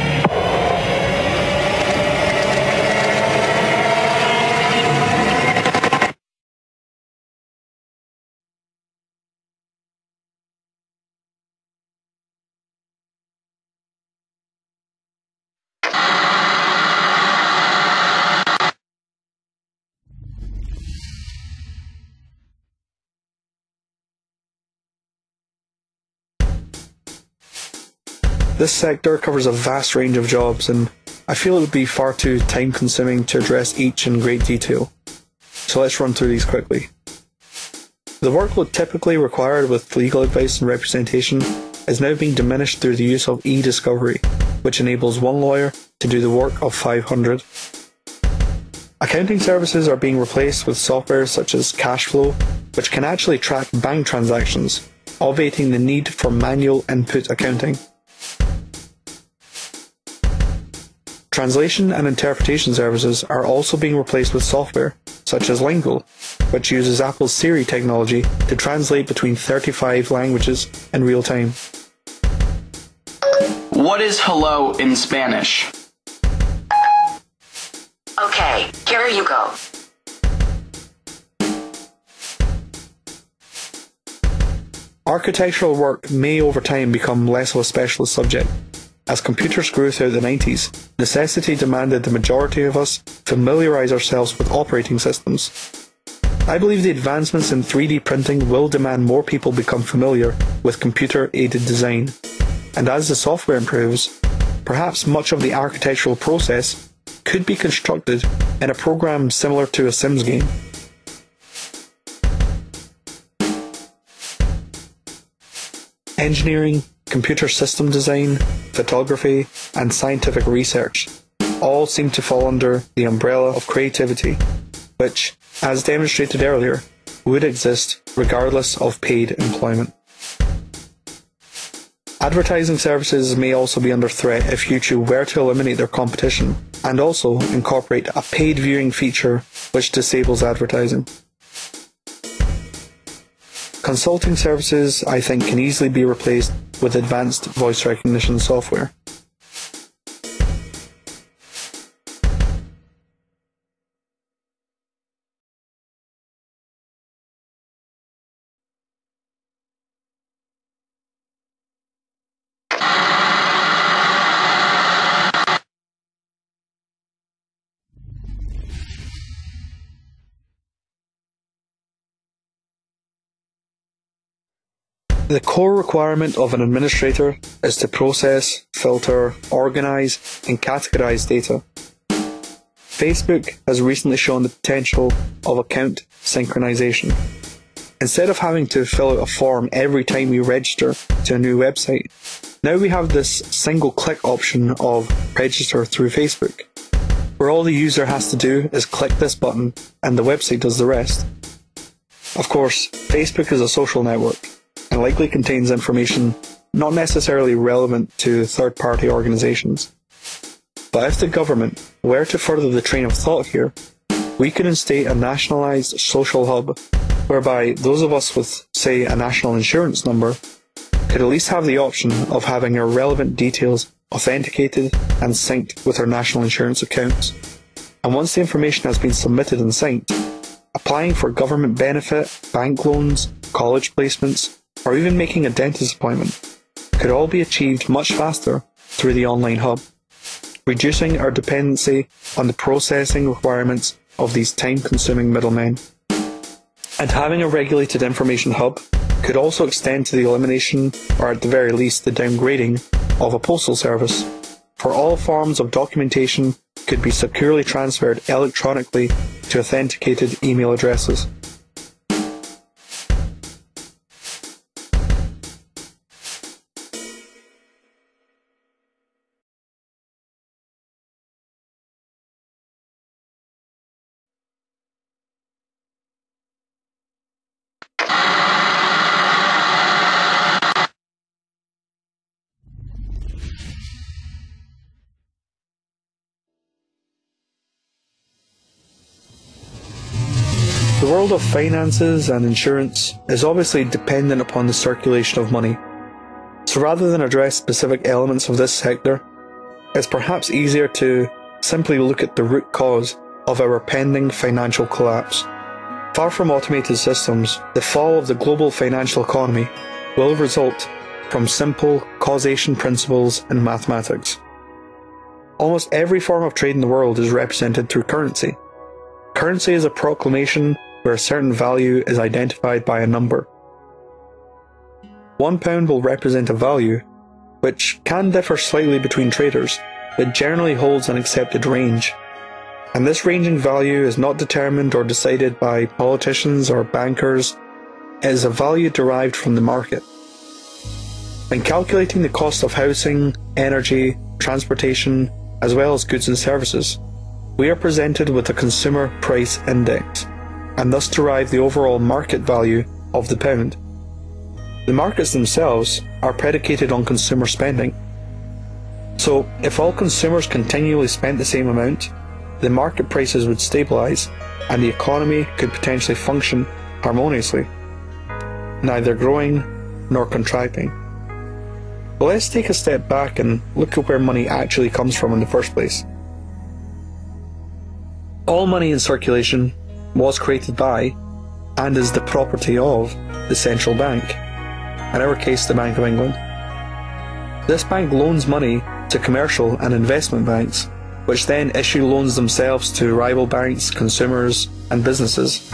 This sector covers a vast range of jobs, and I feel it would be far too time-consuming to address each in great detail. So let's run through these quickly. The workload typically required with legal advice and representation is now being diminished through the use of e-discovery, which enables one lawyer to do the work of 500. Accounting services are being replaced with software such as Cashflow, which can actually track bank transactions, obviating the need for manual input accounting. Translation and interpretation services are also being replaced with software, such as Lingual, which uses Apple's Siri technology to translate between 35 languages in real time. What is hello in Spanish? Okay, here you go. Architectural work may over time become less of a specialist subject. As computers grew throughout the 90s, necessity demanded the majority of us familiarise ourselves with operating systems. I believe the advancements in 3D printing will demand more people become familiar with computer-aided design. And as the software improves, perhaps much of the architectural process could be constructed in a program similar to a Sims game. Engineering, computer system design, photography, and scientific research all seem to fall under the umbrella of creativity, which, as demonstrated earlier, would exist regardless of paid employment. Advertising services may also be under threat if YouTube were to eliminate their competition and also incorporate a paid viewing feature which disables advertising. Consulting services, I think, can easily be replaced with advanced voice recognition software. The core requirement of an administrator is to process, filter, organize, and categorize data. Facebook has recently shown the potential of account synchronization. Instead of having to fill out a form every time we register to a new website, now we have this single-click option of register through Facebook, where all the user has to do is click this button and the website does the rest. Of course, Facebook is a social network, and likely contains information not necessarily relevant to third-party organizations. But if the government were to further the train of thought here, we could instate a nationalized social hub whereby those of us with, say, a national insurance number could at least have the option of having our relevant details authenticated and synced with our national insurance accounts. And once the information has been submitted and synced, applying for government benefit, bank loans, college placements, or even making a dentist appointment could all be achieved much faster through the online hub, reducing our dependency on the processing requirements of these time-consuming middlemen. And having a regulated information hub could also extend to the elimination, or at the very least the downgrading, of a postal service, for all forms of documentation could be securely transferred electronically to authenticated email addresses. The world of finances and insurance is obviously dependent upon the circulation of money. So rather than address specific elements of this sector, it's perhaps easier to simply look at the root cause of our pending financial collapse. Far from automated systems, the fall of the global financial economy will result from simple causation principles in mathematics. Almost every form of trade in the world is represented through currency. Currency is a proclamation where a certain value is identified by a number. £1 will represent a value, which can differ slightly between traders, but generally holds an accepted range. And this ranging value is not determined or decided by politicians or bankers. It is a value derived from the market. When calculating the cost of housing, energy, transportation, as well as goods and services, we are presented with a consumer price index, and thus derive the overall market value of the pound. The markets themselves are predicated on consumer spending. So, if all consumers continually spent the same amount, the market prices would stabilise, and the economy could potentially function harmoniously, neither growing nor contracting. But let's take a step back and look at where money actually comes from in the first place. All money in circulation was created by, and is the property of, the central bank, in our case the Bank of England. This bank loans money to commercial and investment banks, which then issue loans themselves to rival banks, consumers, and businesses.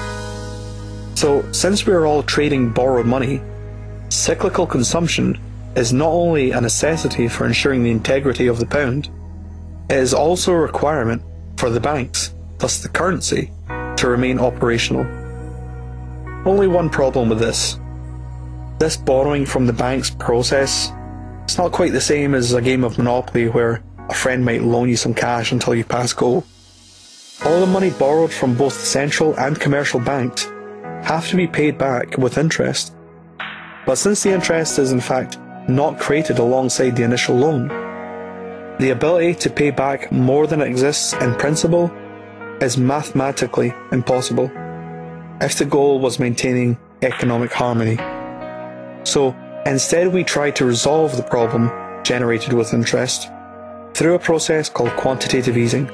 So, since we are all trading borrowed money, cyclical consumption is not only a necessity for ensuring the integrity of the pound, it is also a requirement for the banks, thus the currency, to remain operational. Only one problem with this. This borrowing from the bank's process, it's not quite the same as a game of Monopoly where a friend might loan you some cash until you pass go. All the money borrowed from both the central and commercial banks have to be paid back with interest. But since the interest is in fact not created alongside the initial loan, the ability to pay back more than exists in principle is mathematically impossible if the goal was maintaining economic harmony. So instead we try to resolve the problem generated with interest through a process called quantitative easing,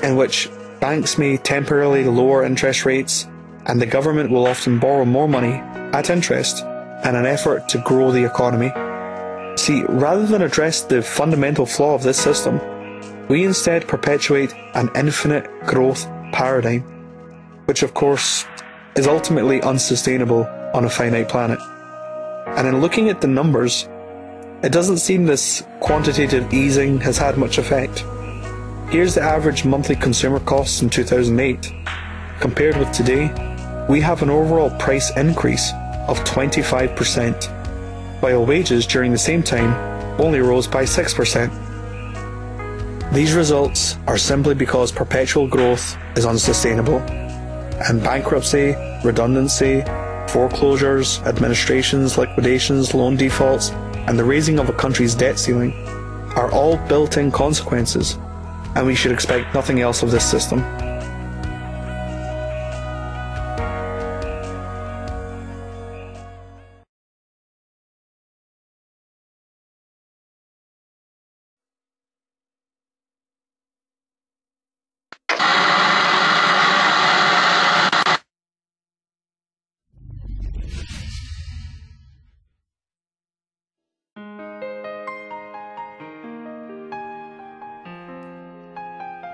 in which banks may temporarily lower interest rates and the government will often borrow more money at interest in an effort to grow the economy. See, rather than address the fundamental flaw of this system, we instead perpetuate an infinite growth paradigm, which of course is ultimately unsustainable on a finite planet. And in looking at the numbers, it doesn't seem this quantitative easing has had much effect. Here's the average monthly consumer costs in 2008. Compared with today, we have an overall price increase of 25%, while wages during the same time only rose by 6%. These results are simply because perpetual growth is unsustainable, and bankruptcy, redundancy, foreclosures, administrations, liquidations, loan defaults, and the raising of a country's debt ceiling are all built-in consequences, and we should expect nothing else of this system.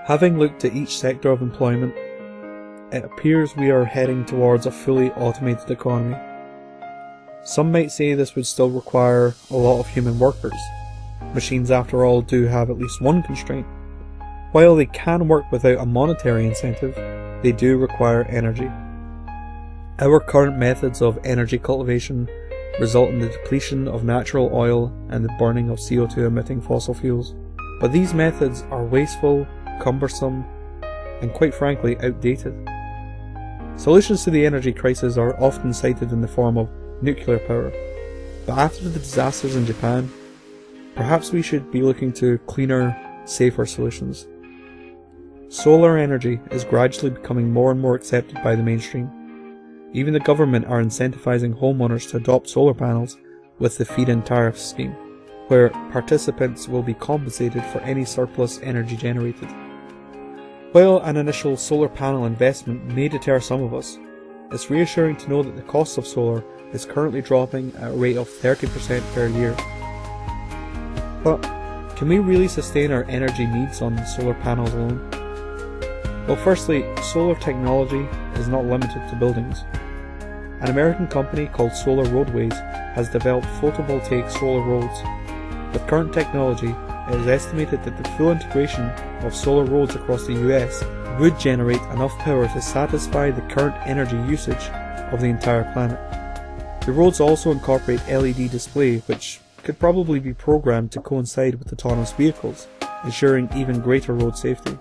Having looked at each sector of employment, it appears we are heading towards a fully automated economy. Some might say this would still require a lot of human workers. Machines, after all, do have at least one constraint. While they can work without a monetary incentive, they do require energy. Our current methods of energy cultivation result in the depletion of natural oil and the burning of CO2 emitting fossil fuels. But these methods are wasteful, cumbersome, and quite frankly outdated. Solutions to the energy crisis are often cited in the form of nuclear power, but after the disasters in Japan, perhaps we should be looking to cleaner, safer solutions. Solar energy is gradually becoming more and more accepted by the mainstream. Even the government are incentivizing homeowners to adopt solar panels with the feed-in tariff scheme, where participants will be compensated for any surplus energy generated. While an initial solar panel investment may deter some of us, it's reassuring to know that the cost of solar is currently dropping at a rate of 30% per year. But can we really sustain our energy needs on solar panels alone? Well, firstly, solar technology is not limited to buildings. An American company called Solar Roadways has developed photovoltaic solar roads. With current technology, it is estimated that the full integration of solar roads across the US would generate enough power to satisfy the current energy usage of the entire planet. The roads also incorporate LED display, which could probably be programmed to coincide with autonomous vehicles, ensuring even greater road safety.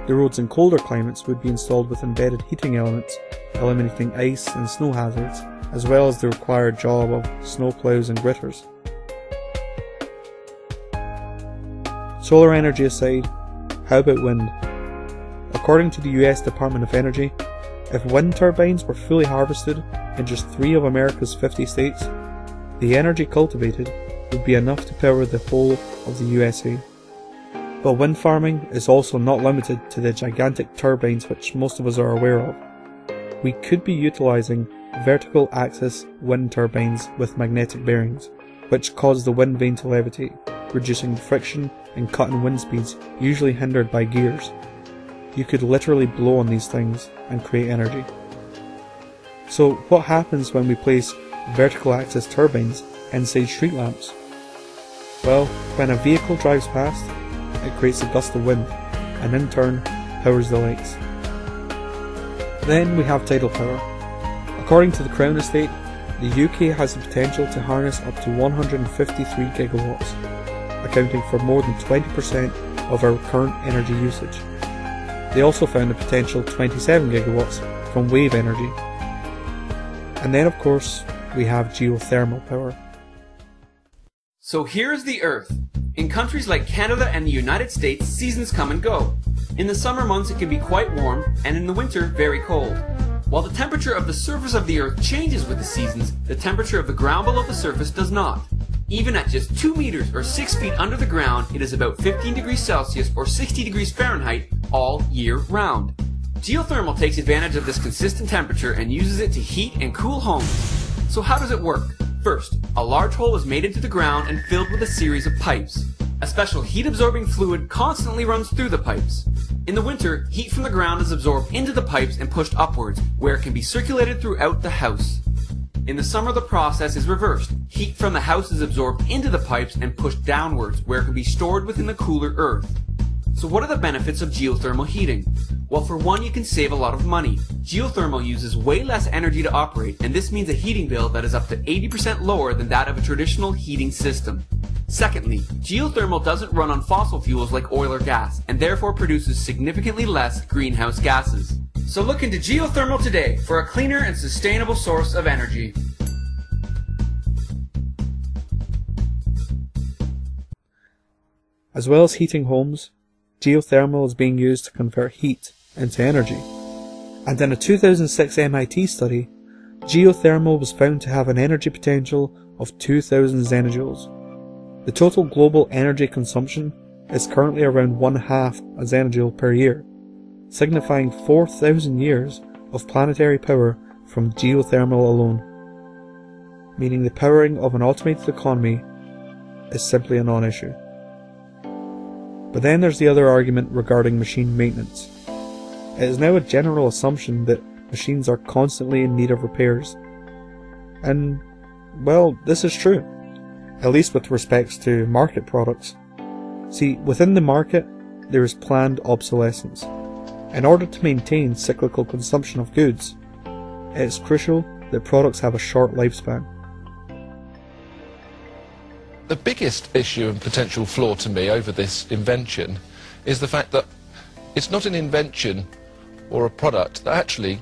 The roads in colder climates would be installed with embedded heating elements, eliminating ice and snow hazards, as well as the required job of snowplows and gritters. Solar energy aside, how about wind? According to the US Department of Energy, if wind turbines were fully harvested in just 3 of America's 50 states, the energy cultivated would be enough to power the whole of the USA. But wind farming is also not limited to the gigantic turbines which most of us are aware of. We could be utilising vertical axis wind turbines with magnetic bearings, which cause the wind vane to levitate, reducing the friction and cutting wind speeds usually hindered by gears. You could literally blow on these things and create energy. So what happens when we place vertical axis turbines inside street lamps? Well, when a vehicle drives past, it creates a gust of wind, and in turn powers the lights. Then we have tidal power. According to the Crown Estate, the UK has the potential to harness up to 153 gigawatts, accounting for more than 20% of our current energy usage. They also found a potential 27 gigawatts from wave energy. And then of course, we have geothermal power. So here's the Earth. In countries like Canada and the United States, seasons come and go. In the summer months it can be quite warm, and in the winter very cold. While the temperature of the surface of the Earth changes with the seasons, the temperature of the ground below the surface does not. Even at just 2 meters or 6 feet under the ground, it is about 15 degrees Celsius or 60 degrees Fahrenheit all year round. Geothermal takes advantage of this consistent temperature and uses it to heat and cool homes. So how does it work? First, a large hole is made into the ground and filled with a series of pipes. A special heat-absorbing fluid constantly runs through the pipes. In the winter, heat from the ground is absorbed into the pipes and pushed upwards, where it can be circulated throughout the house. In the summer, the process is reversed. Heat from the house is absorbed into the pipes and pushed downwards, where it can be stored within the cooler earth. So what are the benefits of geothermal heating? Well, for one, you can save a lot of money. Geothermal uses way less energy to operate, and this means a heating bill that is up to 80% lower than that of a traditional heating system. Secondly, geothermal doesn't run on fossil fuels like oil or gas, and therefore produces significantly less greenhouse gases. So look into geothermal today for a cleaner and sustainable source of energy. As well as heating homes, geothermal is being used to convert heat into energy. And in a 2006 MIT study, geothermal was found to have an energy potential of 2,000 zenojoules. The total global energy consumption is currently around 1/2 a zenojoule per year, signifying 4,000 years of planetary power from geothermal alone, meaning the powering of an automated economy is simply a non-issue. But then there's the other argument regarding machine maintenance. It is now a general assumption that machines are constantly in need of repairs. And, well, this is true, at least with respects to market products. See, within the market, there is planned obsolescence. In order to maintain cyclical consumption of goods, it is crucial that products have a short lifespan. The biggest issue and potential flaw to me over this invention is the fact that it's not an invention or a product that actually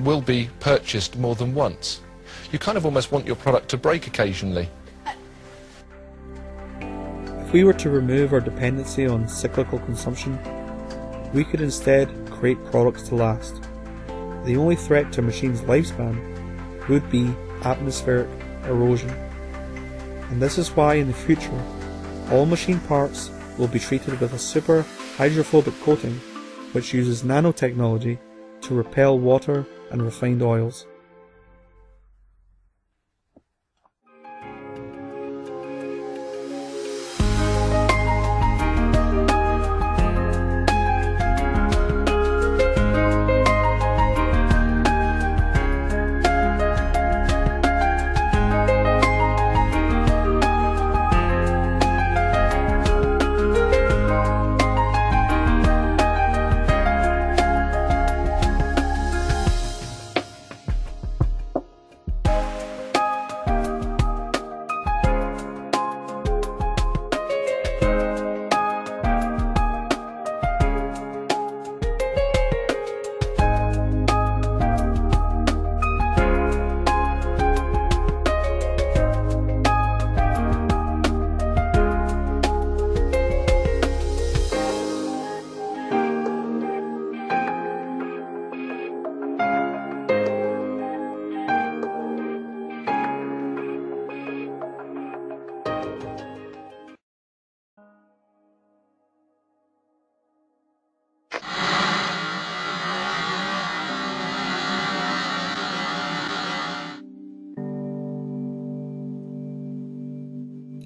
will be purchased more than once. You kind of almost want your product to break occasionally. If we were to remove our dependency on cyclical consumption, we could instead create products to last. The only threat to a machine's lifespan would be atmospheric erosion. And this is why in the future, all machine parts will be treated with a super hydrophobic coating which uses nanotechnology to repel water and refined oils.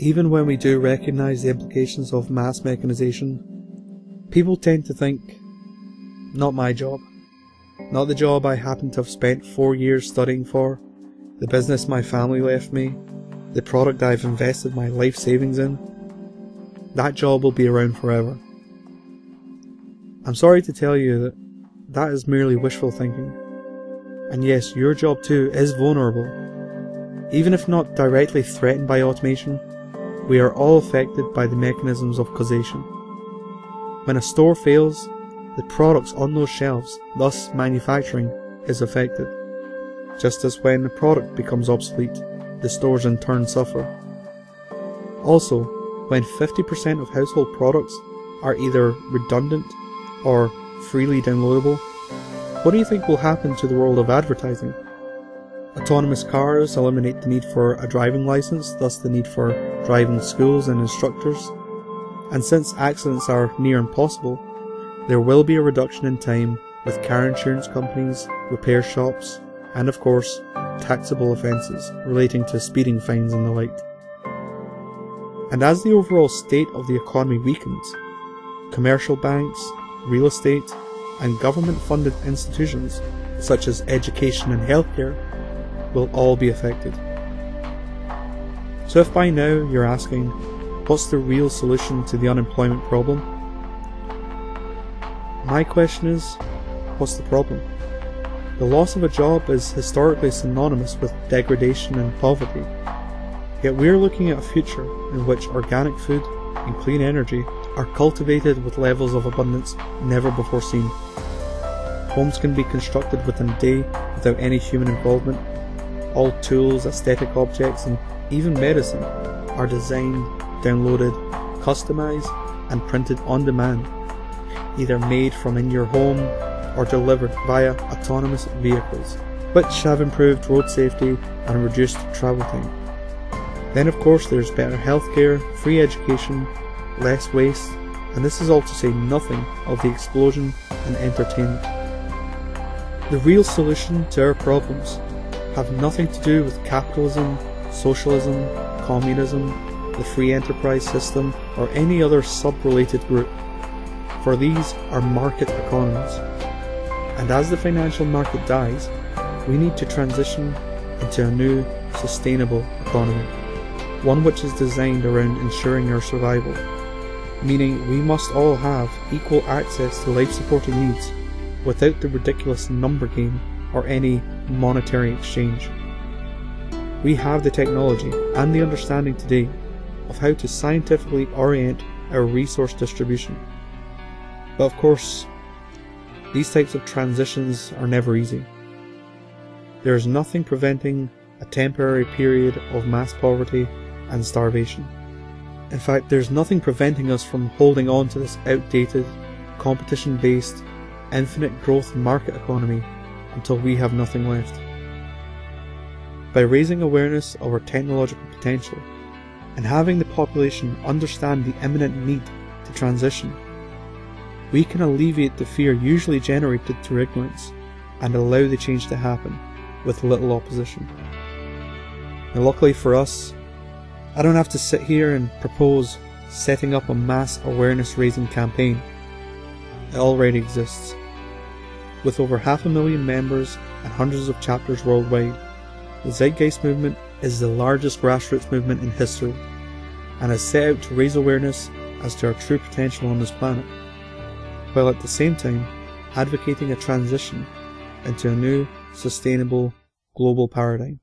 Even when we do recognise the implications of mass mechanization, people tend to think, not my job, not the job I happen to have spent 4 years studying for, the business my family left me, the product I've invested my life savings in. That job will be around forever. I'm sorry to tell you that that is merely wishful thinking. And yes, your job too is vulnerable. Even if not directly threatened by automation, we are all affected by the mechanisms of causation. When a store fails, the products on those shelves, thus manufacturing, is affected. Just as when the product becomes obsolete, the stores in turn suffer. Also, when 50% of household products are either redundant or freely downloadable, What do you think will happen to the world of advertising? Autonomous cars eliminate the need for a driving license, thus the need for driving schools and instructors. And since accidents are near impossible, there will be a reduction in time with car insurance companies, repair shops, and of course, taxable offences relating to speeding fines and the like. And as the overall state of the economy weakens, commercial banks, real estate, and government-funded institutions such as education and healthcare will all be affected. So if by now you're asking, what's the real solution to the unemployment problem? My question is, what's the problem? The loss of a job is historically synonymous with degradation and poverty, yet we're looking at a future in which organic food and clean energy are cultivated with levels of abundance never before seen. Homes can be constructed within a day without any human involvement. All tools, aesthetic objects, and even medicine are designed, downloaded, customized, and printed on demand, either made from in your home or delivered via autonomous vehicles, which have improved road safety and reduced travel time. Then of course there's better healthcare, free education, less waste, and this is all to say nothing of the explosion in entertainment. The real solution to our problems have nothing to do with capitalism, socialism, communism, the free enterprise system, or any other sub-related group, for these are market economies. And as the financial market dies, we need to transition into a new, sustainable economy, one which is designed around ensuring our survival, meaning we must all have equal access to life-supporting needs without the ridiculous number game or any monetary exchange. We have the technology and the understanding today of how to scientifically orient our resource distribution. But of course, these types of transitions are never easy. There is nothing preventing a temporary period of mass poverty and starvation. In fact, there's nothing preventing us from holding on to this outdated, competition-based, infinite growth market economy until we have nothing left. By raising awareness of our technological potential and having the population understand the imminent need to transition, we can alleviate the fear usually generated through ignorance and allow the change to happen with little opposition. Now, luckily for us, I don't have to sit here and propose setting up a mass awareness raising campaign. It already exists. With over 500,000 members and hundreds of chapters worldwide, the Zeitgeist movement is the largest grassroots movement in history and has set out to raise awareness as to our true potential on this planet, while at the same time advocating a transition into a new, sustainable, global paradigm.